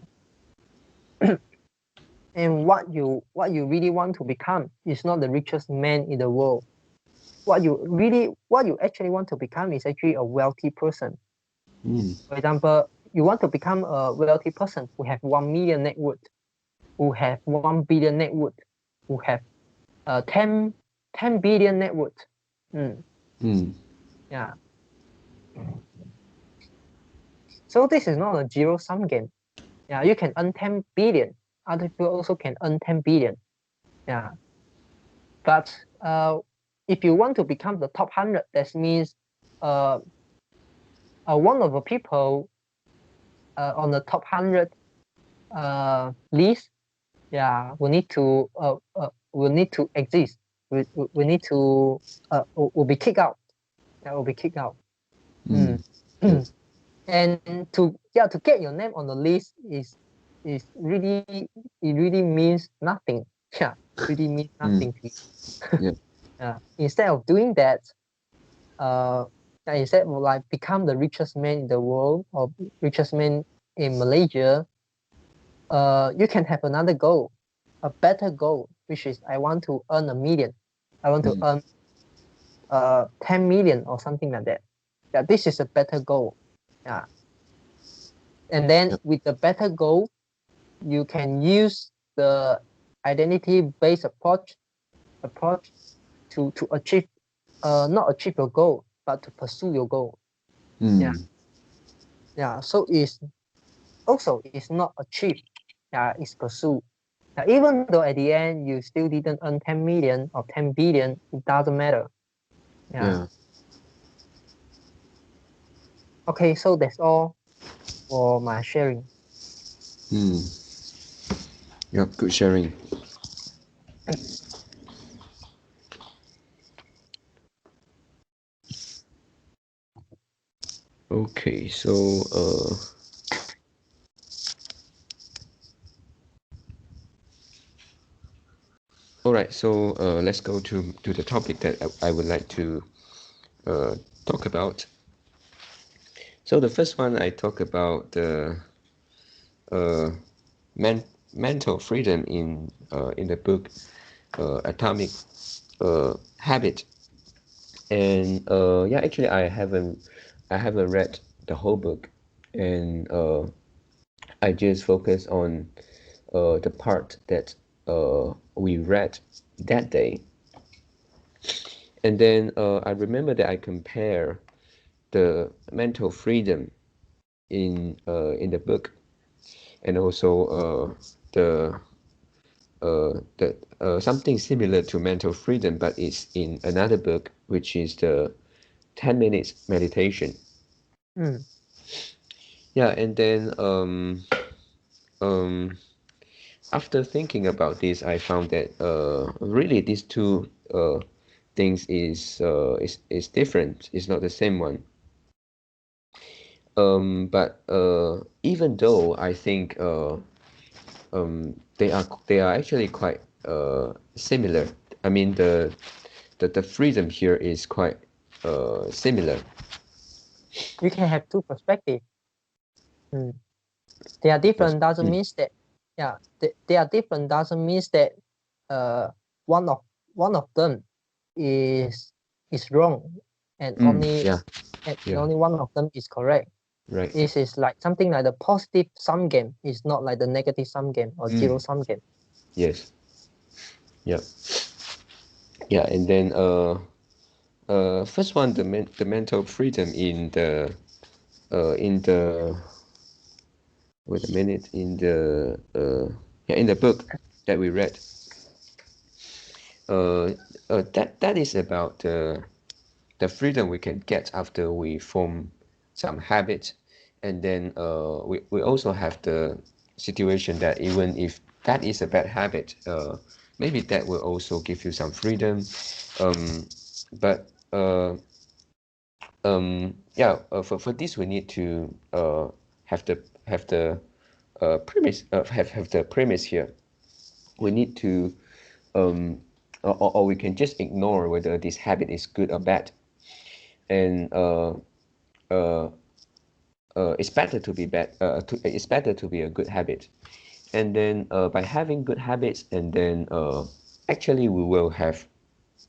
And what you really want to become is not the richest man in the world. What you actually want to become is actually a wealthy person. For example, you want to become a wealthy person who have 1 million net worth, who have 1 billion net worth, who have 10 billion net worth. Yeah. So this is not a zero-sum game. Yeah, you can earn 10 billion. Other people also can earn 10 billion. Yeah. But if you want to become the top 100, that means one of the people on the top 100 list, will need to exist. We need to will be kicked out. Will be kicked out. And to get your name on the list is really means nothing. Yeah, really means nothing to you. Instead of doing that, instead of like become the richest man in the world or richest man in Malaysia, you can have another goal, a better goal, which is I want to earn 1 million. I want to earn 10 million or something like that. Yeah, this is a better goal. Yeah. And then with the better goal, you can use the identity-based approach to achieve, not achieve your goal, but to pursue your goal. So it's not achieved. It's pursue. Even though at the end you still didn't earn 10 million or 10 billion, it doesn't matter. Okay, so that's all for my sharing. Good sharing. Okay, so all right, so let's go to the topic that I would like to talk about. So the first one I talk about the mental freedom in the book Atomic Habit, and actually I haven't read the whole book, and I just focus on the part that we read that day. And then I remember that I compare the mental freedom in the book, and also the something similar to mental freedom, but it's in another book, which is the 10 minutes meditation. And then after thinking about this, I found that really these two things is different. It's not the same one. But even though I think they are actually quite similar. I mean the freedom here is quite similar. You can have two perspectives. They are different doesn't mean that they are different doesn't mean that one of them is wrong and only one of them is correct. Right. This is like something like the positive sum game. It's not like the negative sum game or zero sum game. Yes. Yeah. And then first one, the mental freedom in the wait a minute, in the book that we read. That is about the freedom we can get after we form some habits, and then we also have the situation that even if that is a bad habit, maybe that will also give you some freedom, but yeah, for this we need to have the premise have the premise here. We need to or we can just ignore whether this habit is good or bad, and uh, it's better to be it's better to be a good habit, and then by having good habits, and then actually we will have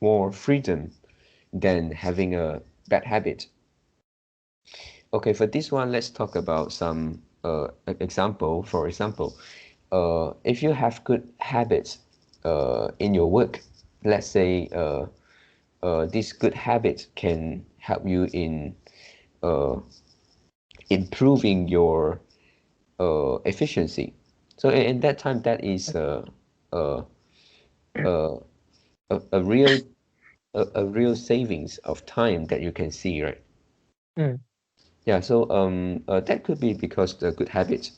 more freedom than having a bad habit. Okay, for this one, let's talk about some example. For example, if you have good habits in your work, let's say this good habit can help you in uh, improving your efficiency. So in that time, that is a, a, a real a real savings of time that you can see, right? Mm. Yeah. So that could be because the good habits.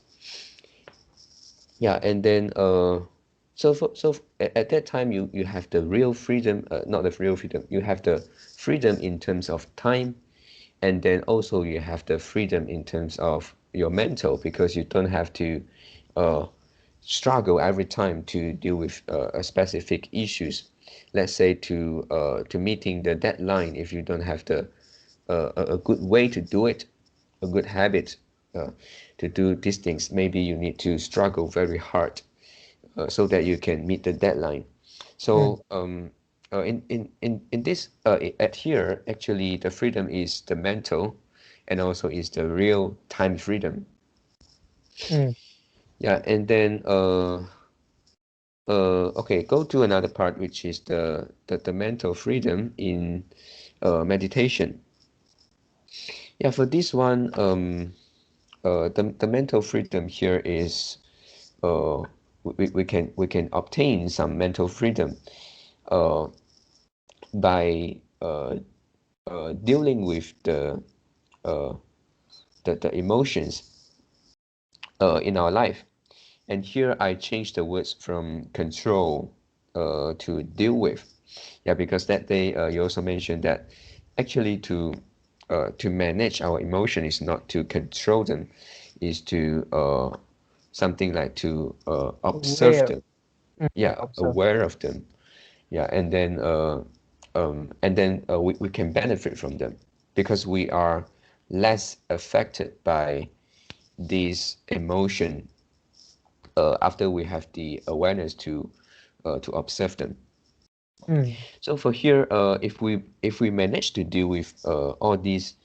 Yeah, and then at that time you have the real freedom, not the real freedom. You have the freedom in terms of time, and then also you have the freedom in terms of your mental, because you don't have to uh, struggle every time to deal with a specific issues. Let's say to meeting the deadline, if you don't have a good way to do it, a good habit uh, to do these things, maybe you need to struggle very hard so that you can meet the deadline. Mm. So in this at here, actually the freedom is the mental, and also is the real time freedom. Mm. Yeah, and then okay, go to another part, which is the mental freedom in meditation. Yeah, for this one, the mental freedom here is uh, we can obtain some mental freedom uh, by dealing with uh, the emotions in our life. And here I changed the words from control to deal with. Yeah, because that day you also mentioned that actually to manage our emotion is not to control them, is to something like to observe Aware. them. Yeah, Yeah, observe. aware of them. Yeah, and then we can benefit from them because we are less affected by this emotion after we have the awareness to observe them. Mm. So for here, if we manage to deal with all these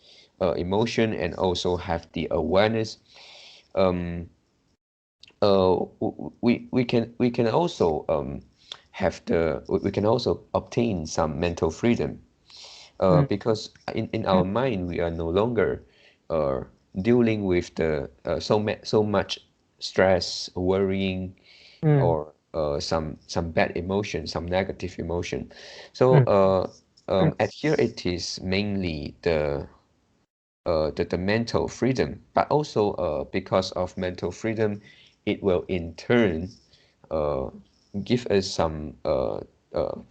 emotion and also have the awareness, um, we can also have we can also obtain some mental freedom Mm. because in our mind we are no longer uh, dealing with the so much stress, worrying, Mm. or some bad emotion, some negative emotion. So Mm. at here it is mainly the mental freedom, but also because of mental freedom, it will in turn uh, give us some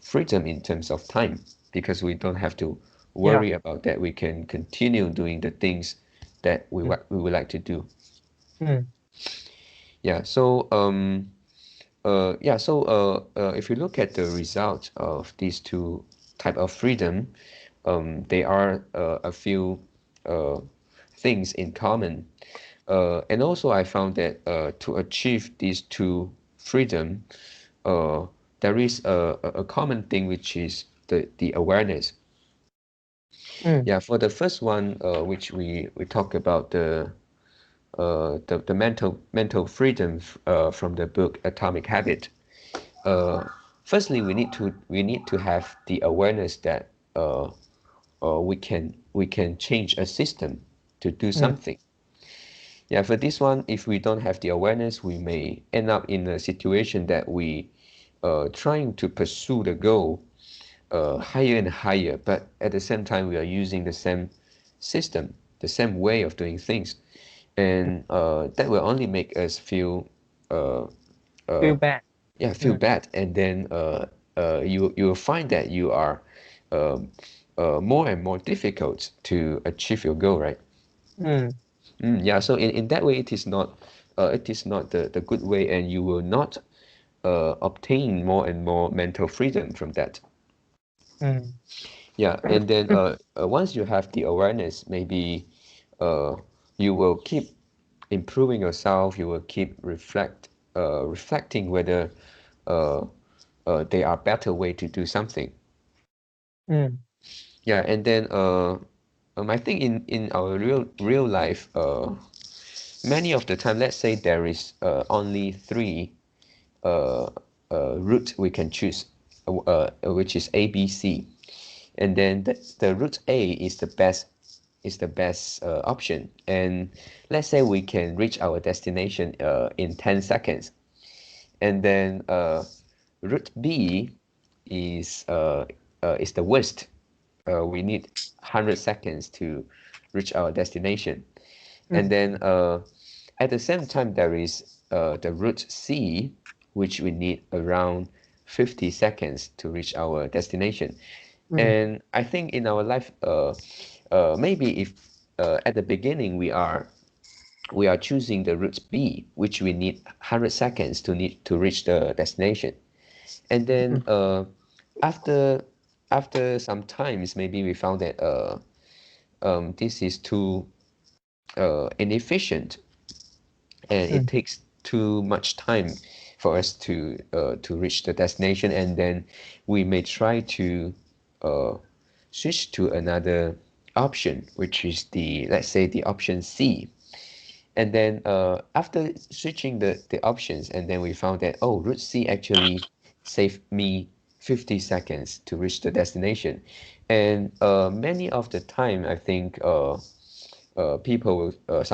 freedom in terms of time, because we don't have to Yeah. worry about that. We can continue doing the things that Mm. we would like to do. Mm. Yeah. So yeah. So if you look at the result of these two type of freedom, there are a few uh, things in common. And also I found that to achieve these two freedom, uh, there is a common thing, which is the awareness. Mm. Yeah, for the first one, which we talk about the mental freedom from the book Atomic Habit. Uh, Firstly, we need to have the awareness that we can change a system to do something. Yeah, for this one, if we don't have the awareness, we may end up in a situation that we trying to pursue the goal higher and higher, but at the same time we are using the same system, the same way of doing things, and that will only make us feel Feel bad. feel bad, and then you will find that you are um, more and more difficult to achieve your goal, right? Mm. Yeah, so in that way, it is not the good way, and you will not obtain more and more mental freedom from that. Mm. Yeah, and then once you have the awareness, maybe uh, you will keep improving yourself. You will keep reflecting whether uh, there are better way to do something. Mm. Yeah, and then I think in our real life, many of the time, let's say there is only three uh, route we can choose, which is A, B, C, and then the route A is the best option. And let's say we can reach our destination in 10 seconds, and then route B is the worst. We need 100 seconds to reach our destination. And Mm. then at the same time, there is the route C, which we need around 50 seconds to reach our destination. Mm. And I think in our life, maybe if at the beginning we are choosing the route B, which we need 100 seconds to reach the destination, and then Mm. after some times, maybe we found that this is too inefficient, and it Mm. takes too much time for us to reach the destination, and then we may try to uh, switch to another option, which is the, let's say, the option C. And then after switching the options, and then we found that, oh, route C actually saved me 50 seconds to reach the destination. And many of the time, I think some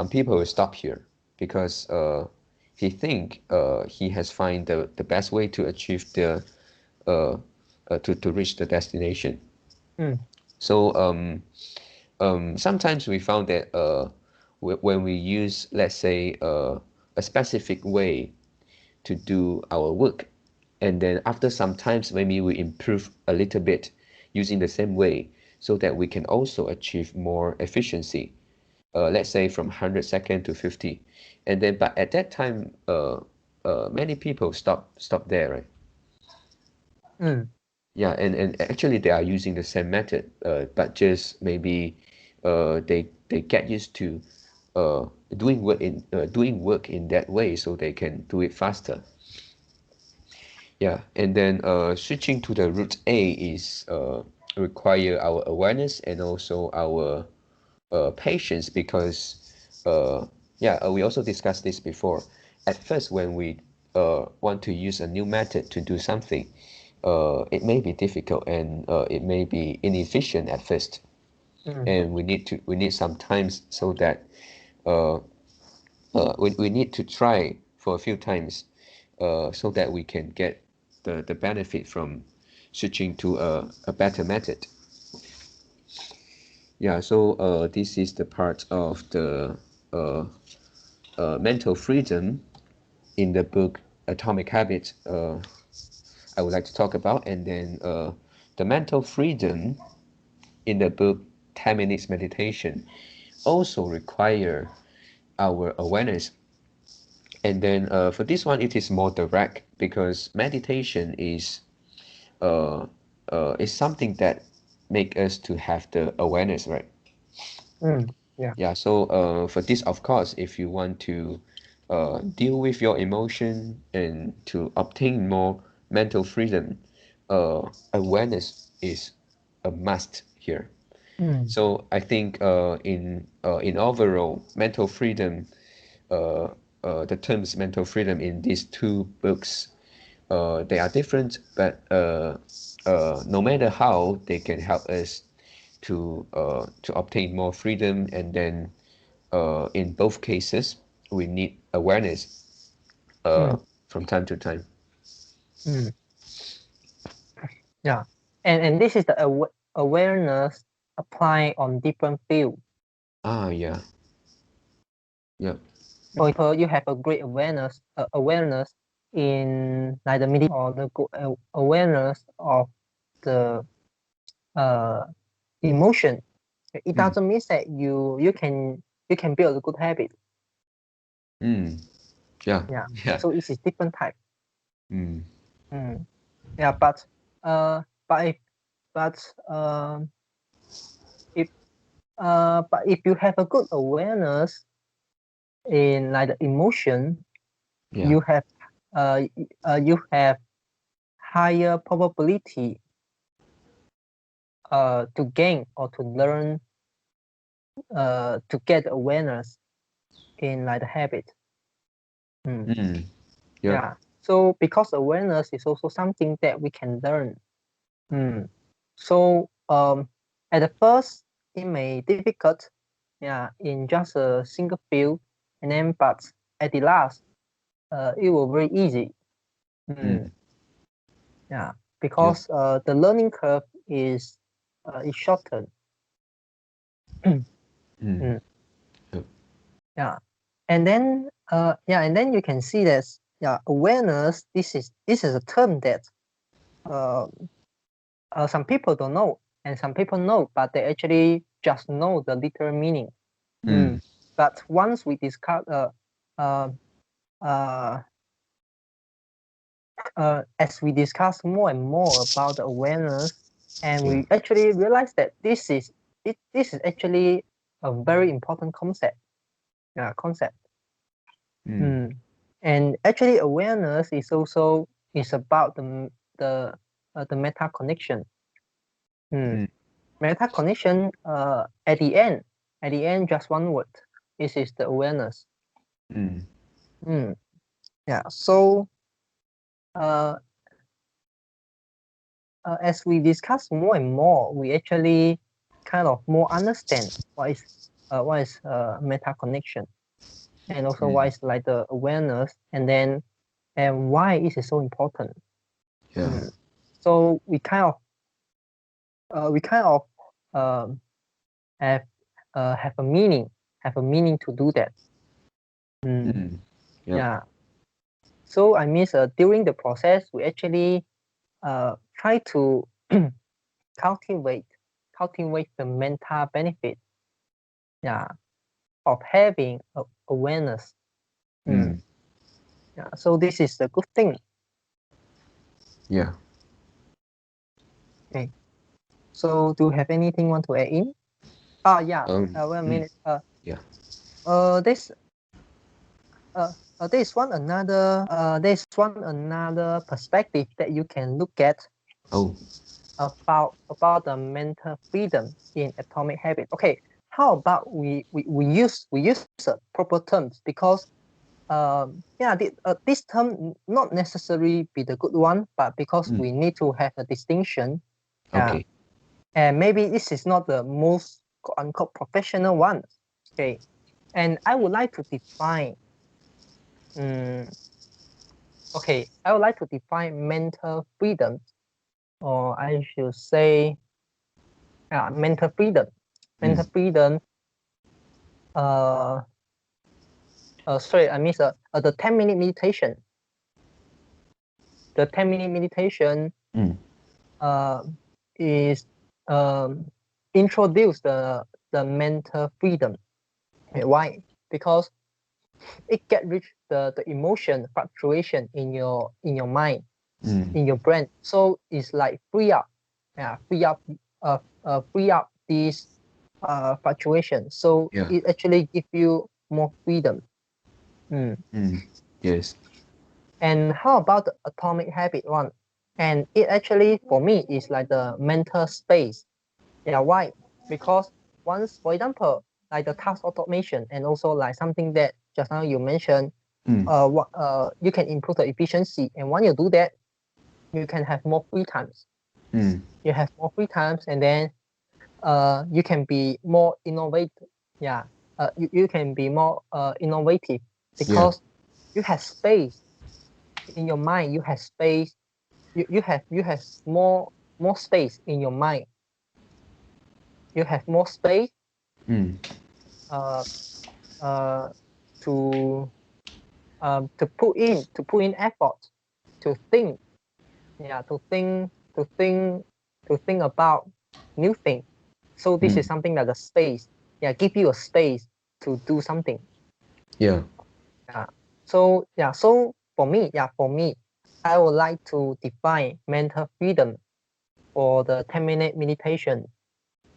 people will stop here because he think he has find the best way to achieve uh, to reach the destination. Mm. So sometimes we found that when we use, let's say, a specific way to do our work, and then after some times maybe we improve a little bit using the same way, so that we can also achieve more efficiency. Let's say from 100 second to 50, and then but at that time many people stop there, right? Mm. Yeah, and actually they are using the same method, but just maybe they get used to uh, doing work in that way, so they can do it faster. Yeah, and then switching to the route A is require our awareness and also our patience, because we also discussed this before. At first, when we want to use a new method to do something, it may be difficult, and it may be inefficient at first, Mm. and we need some times, so that uh, we need to try for a few times so that we can get the benefit from switching to a better method. Yeah, so this is the part of the uh, mental freedom in the book Atomic Habits I would like to talk about, and then the mental freedom in the book 10 Minutes Meditation also require our awareness. And then for this one, it is more direct, because meditation is something that make us to have the awareness, right? Mm. Yeah. Yeah, so for this, of course, if you want to deal with your emotion and to obtain more mental freedom, awareness is a must here. Mm. So I think in overall mental freedom, uh, the terms mental freedom in these two books, they are different, but no matter how, they can help us to obtain more freedom, and then in both cases we need awareness from time to time. Mm. Yeah, and this is the awareness applied on different fields. Yeah. For example, you have a great awareness in like the meditation, or the awareness of the emotion. It doesn't mean that you can build a good habit. Yeah. So it is different type. Mm. Yeah, but if you have a good awareness in like the emotion, Yeah. you have higher probability to gain or to learn to get awareness in like the habit. Yeah. So because awareness is also something that we can learn. So at the first it may difficult, in just a single field, and then but at the last it will very easy. Yeah, because the learning curve is shortened. Yeah, and then you can see that awareness. This is a term that some people don't know, and some people know, but they actually just know the literal meaning. But once we discuss as we discuss more and more about the awareness, and we actually realize that this is actually a very important concept. And actually awareness is also about the meta connection. Meta connection, at the end, just one word. This is the awareness. Yeah. So as we discuss more and more, we actually kind of more understand what is meta connection, and also what is like the awareness, and why is it so important. So we kind of have a meaning to do that. Yeah. So I mean, during the process, we actually try to cultivate the mental benefit, of having awareness. Yeah, so this is a good thing. Yeah. Okay. So do you have anything want to add in? Yeah. Wait a minute. Yeah. There's one another perspective that you can look at. About the mental freedom in Atomic Habit. Okay, how about we use proper terms, because this term not necessarily be the good one, but because we need to have a distinction. Okay. And maybe this is not the most quote unquote professional one. Okay, and I would like to define. I would like to define mental freedom, or I should say, mental freedom. Mental freedom. Sorry, I missed the 10-minute meditation. The 10-minute meditation is introduce the mental freedom. Why? Because it get rid the emotion fluctuation in your mind, in your brain. So it's like free up these fluctuation. So it actually give you more freedom. Yes. And how about the Atomic Habit one? And it actually, for me, is like the mental space. Yeah, why? Because once, for example, like the task automation, and also like something that just now you mentioned, you can improve the efficiency. And when you do that, you can have more free times. You have more free times, and then you can be more innovative. Yeah, you can be more innovative because you have space in your mind. You have space. You have more space in your mind. You have more space. Uh, uh, to to put in effort to think. Yeah, to think about new things. So this is something like a space. Yeah, give you a space to do something. Yeah. So so for me, I would like to define mental freedom for the 10-minute meditation.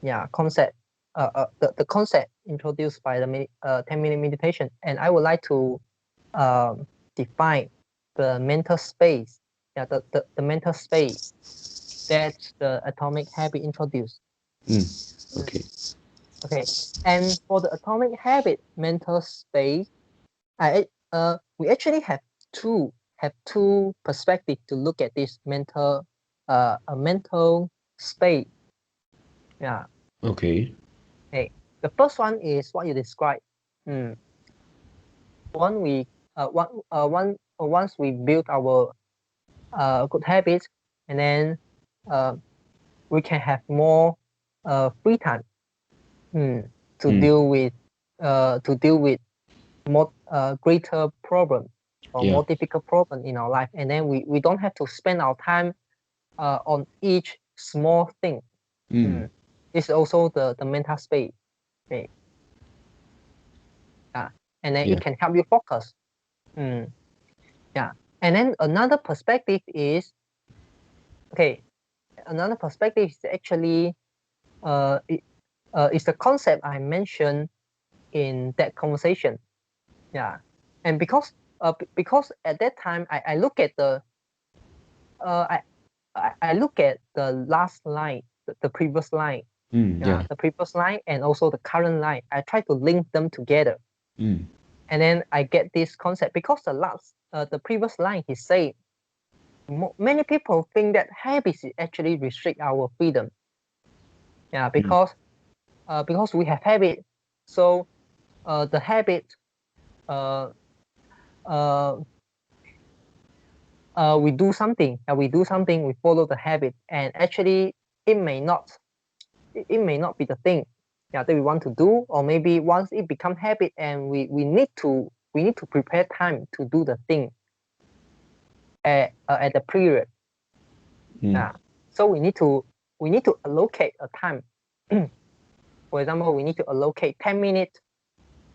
Yeah, concept. The concept introduced by the 10-minute meditation, and I would like to define the mental space. Yeah, the mental space that the atomic habit introduced. Okay. Okay, and for the atomic habit mental space, we actually have two perspectives to look at this mental a mental space. Yeah. Okay. Okay. The first one is what you described. One we once we build our good habits, and then we can have more free time to deal with more greater problem or more difficult problem in our life, and then we don't have to spend our time on each small thing. This is also the mental space. Okay. And then it can help you focus. Yeah. And then another perspective is another perspective is actually is the concept I mentioned in that conversation. Yeah. And because at that time I look at the I look at the last line, the previous line, the previous line and also the current line. I try to link them together. And then I get this concept because the previous line he said, many people think that habits actually restrict our freedom. Yeah, because we have habit, so the habit we do something, we follow the habit, and actually it may not be the thing that we want to do, or maybe once it become habit and we need to prepare time to do the thing at the period. So we need to allocate a time. For example, we need to allocate 10 minutes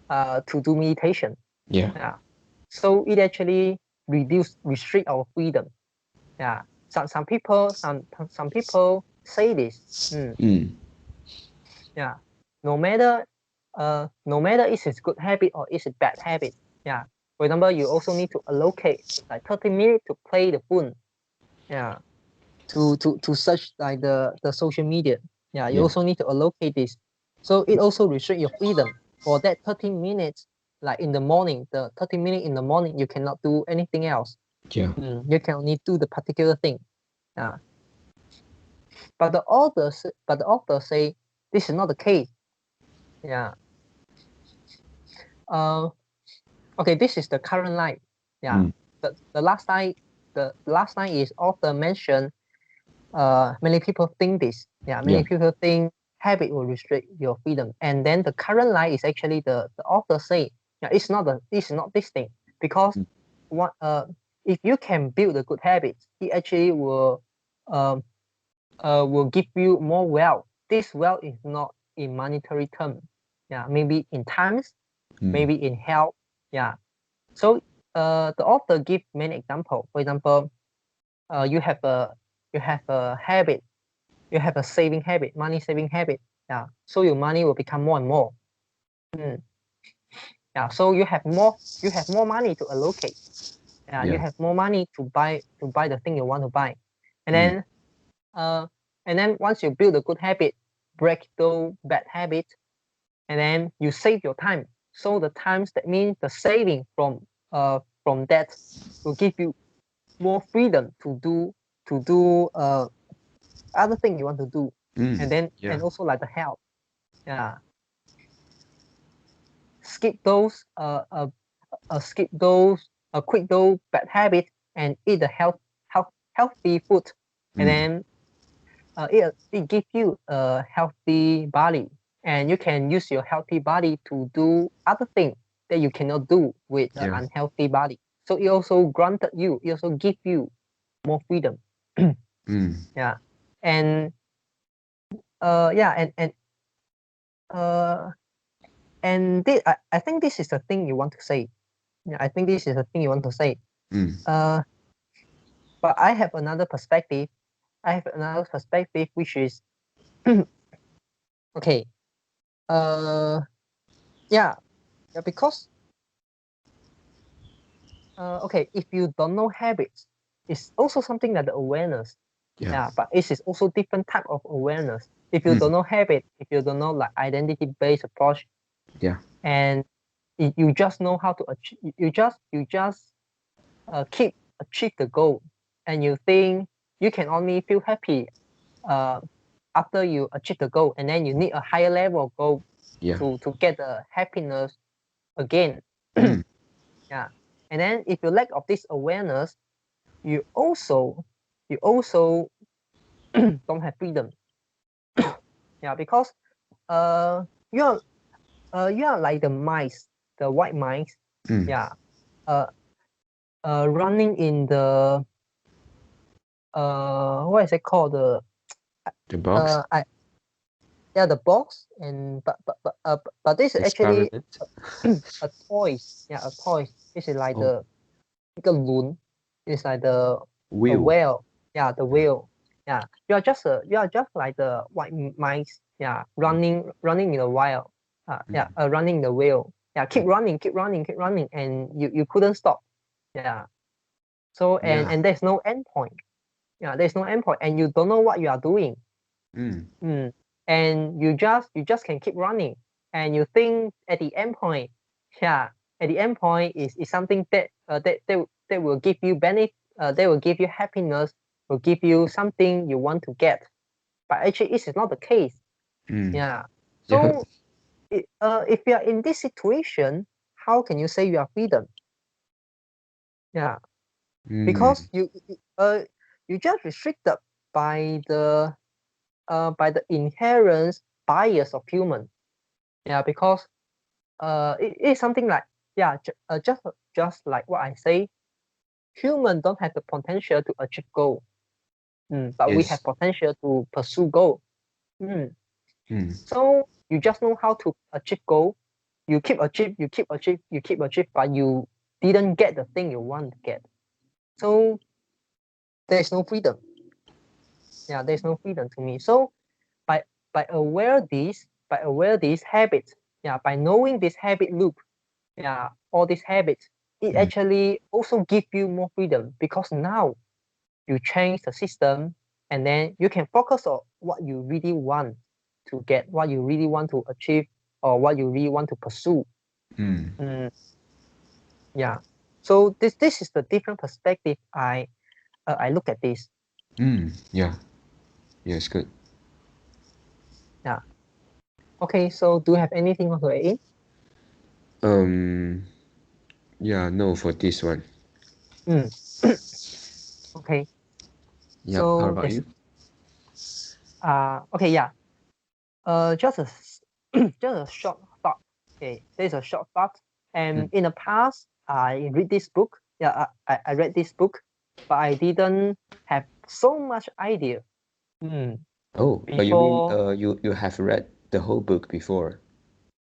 to do meditation. So it actually restrict our freedom. Yeah. Some people say this. Yeah. No matter it's a good habit or it's a bad habit. Yeah. For example, you also need to allocate like 30 minutes to play the phone. Yeah. To search like the social media. Yeah. You also need to allocate this. So it also restrict your freedom. For that 30 minutes, like in the morning, the 30 minutes in the morning, you cannot do anything else. You can only do the particular thing. Yeah. But the authors say this is not the case. Yeah. Okay, this is the current line. Yeah. The last line is author mentioned. Many people think this. Yeah. Many people think habit will restrict your freedom, and then the current line is actually the author say, yeah, it's not this thing, because what if you can build a good habit, it actually will give you more wealth. This wealth is not in monetary terms. Yeah, maybe in times, maybe in health. Yeah. So the author give many examples. For example, you have a habit, you have a saving habit, money saving habit. Yeah. So your money will become more and more. Yeah. So you have more money to allocate. Yeah. You have more money to buy the thing you want to buy, and then once you build a good habit, break those bad habits, and then you save your time. So the times, that means the saving from that will give you more freedom to do other thing you want to do. and then Yeah. and also like the health. Yeah. Skip those quit those bad habits and eat the healthy food, and Mm. then it gives you a healthy body, and you can use your healthy body to do other things that you cannot do with an Yeah. unhealthy body. So it also give you more freedom. Mm. Yeah. And yeah, uh I think this is the thing you want to say. Yeah, I think this is the thing you want to say. Mm. But I have another perspective. Which is okay. Uh, yeah, yeah, because okay, if you don't know habits, it's also something like the awareness. Yeah. Yeah, but it is also different type of awareness. If you Mm. don't know habit, if you don't know like identity-based approach, Yeah. and you just know how to achieve, you just keep achieve the goal, and you think you can only feel happy uh, after you achieve the goal, and then you need a higher level of goal Yeah. to get the happiness again. Mm. Yeah, and then if you lack of this awareness, you also don't have freedom. Yeah, because uh you are you are like the mice, the white mice. Mm. Yeah, uh running in the what is it called, The box I yeah, the box. And but this is actually experiment. a toys. Yeah, a toys. This is like Oh, the 一个轮. It's like the a wheel. whale. Yeah, the whale. Yeah, you are just like the white mice. Yeah, running in the wild. Yeah, running the whale. Yeah, keep running, keep running, and you couldn't stop. Yeah. So Yeah. and there's no end point. Yeah, there's no end point, and you don't know what you are doing. Mm. And you just can keep running, and you think at the end point, yeah, at the end point is something that will give you benefit, that will give you happiness, will give you something you want to get. But actually this is not the case. Mm. Yeah. Yeah. So if you are in this situation, how can you say you are freedom? Yeah, Mm. because you just restricted by the inherent bias of human. Yeah, because it is something like, yeah, just like what I say, human don't have the potential to achieve goal, but we have Yes. potential to pursue goal. Mm. Mm. So you just know how to achieve goal. You keep achieve, but you didn't get the thing you want to get. So there is no freedom. Yeah, there's no freedom to me. So by by aware these habits, yeah, by knowing this habit loop, yeah, all these habits, it Mm. actually also give you more freedom, because now you change the system, and then you can focus on what you really want to get, what you really want to achieve, or what you really want to pursue. Mm. Mm, yeah. So this is the different perspective I look at this. Mm. Yeah. Yes. Good. Yeah. Okay. So do you have anything to add in? Um. Yeah. No, for this one. Mm. Okay. Yep. How So about there's you? okay, yeah. Just a just a short thought. Okay, there's a short thought. And Mm. in the past, I read this book. Yeah, I read this book, but I didn't have so much idea. Oh, but you mean Before, you have read the whole book before?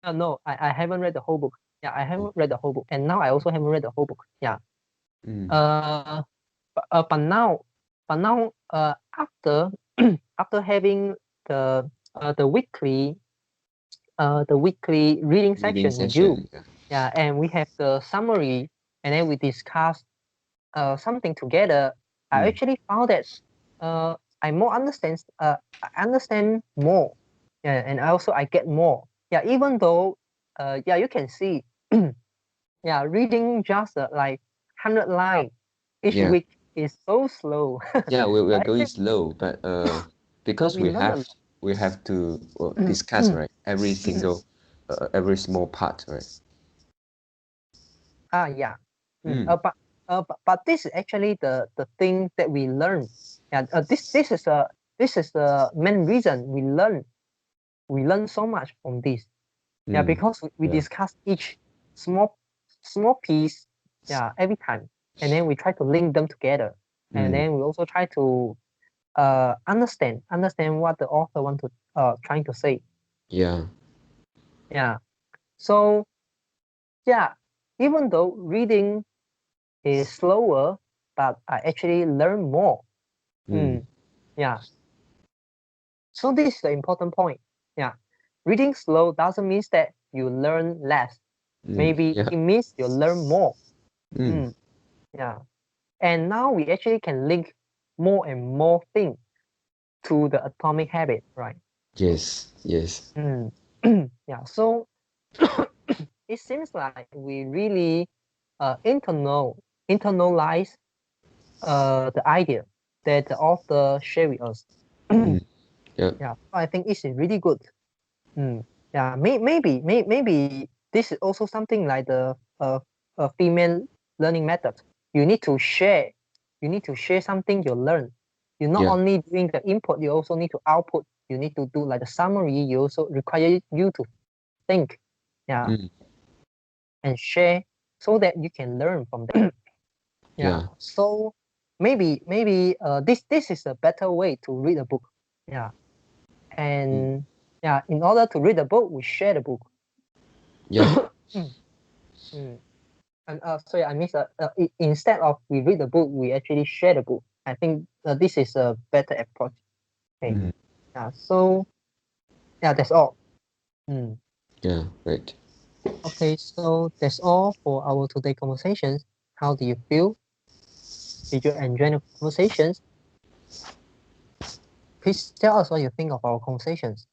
no, I haven't read the whole book. Yeah, I Oh. haven't read the whole book, and now I also haven't read the whole book. Yeah. Mm. Uh, but now, after after having the the weekly reading Reading section with you. session. Yeah. Yeah, and we have the summary, and then we discuss something together. I Mm. actually found that I understand more. Yeah, and I get more. Yeah, even though yeah, you can see yeah, reading just like 100 lines each Yeah. week is so slow. Yeah. We are but going actually, slow, but but because we we learn a have lot. we have to discuss, right? Every single, every small part, right? Yeah. But this is actually the thing that we learn. Yeah. This is the main reason we learn so much from this. Yeah, because we discuss each small piece, yeah, every time, and then we try to link them together, and then we also try to understand what the author want to trying to say. Yeah. Yeah. So yeah, even though reading is slower, but I actually learn more. Yeah. So this is the important point. Yeah. Reading slow doesn't mean that you learn less. Maybe Yeah. it means you learn more. Yeah. And now we actually can link more and more things to the atomic habit, right? Yes. Yes. Yeah. So it seems like we really internalize the idea that the author share with us. Yeah. Yeah. I think it's really good. Yeah. Maybe this is also something like the female learning method. You need to share. You need to share something you learn. You're not Yeah. only doing the input, you also need to output. You need to do like the summary. You also require you to think, yeah, and share so that you can learn from them. Yeah. So maybe this is a better way to read a book. Yeah. And yeah, in order to read the book, we share the book. Yeah. And sorry, I missed. Instead of we read the book, we actually share the book. I think this is a better approach. Okay. Yeah. So yeah, that's all. Yeah. Right. Okay. So that's all for our today conversations. How do you feel? Did you enjoy the conversations? Please tell us what you think of our conversations.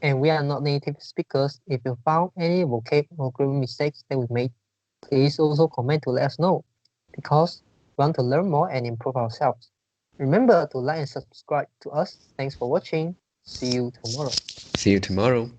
And we are not native speakers. If you found any vocab or grammar mistakes that we made, please also comment to let us know, because we want to learn more and improve ourselves. Remember to like and subscribe to us. Thanks for watching. See you tomorrow. See you tomorrow.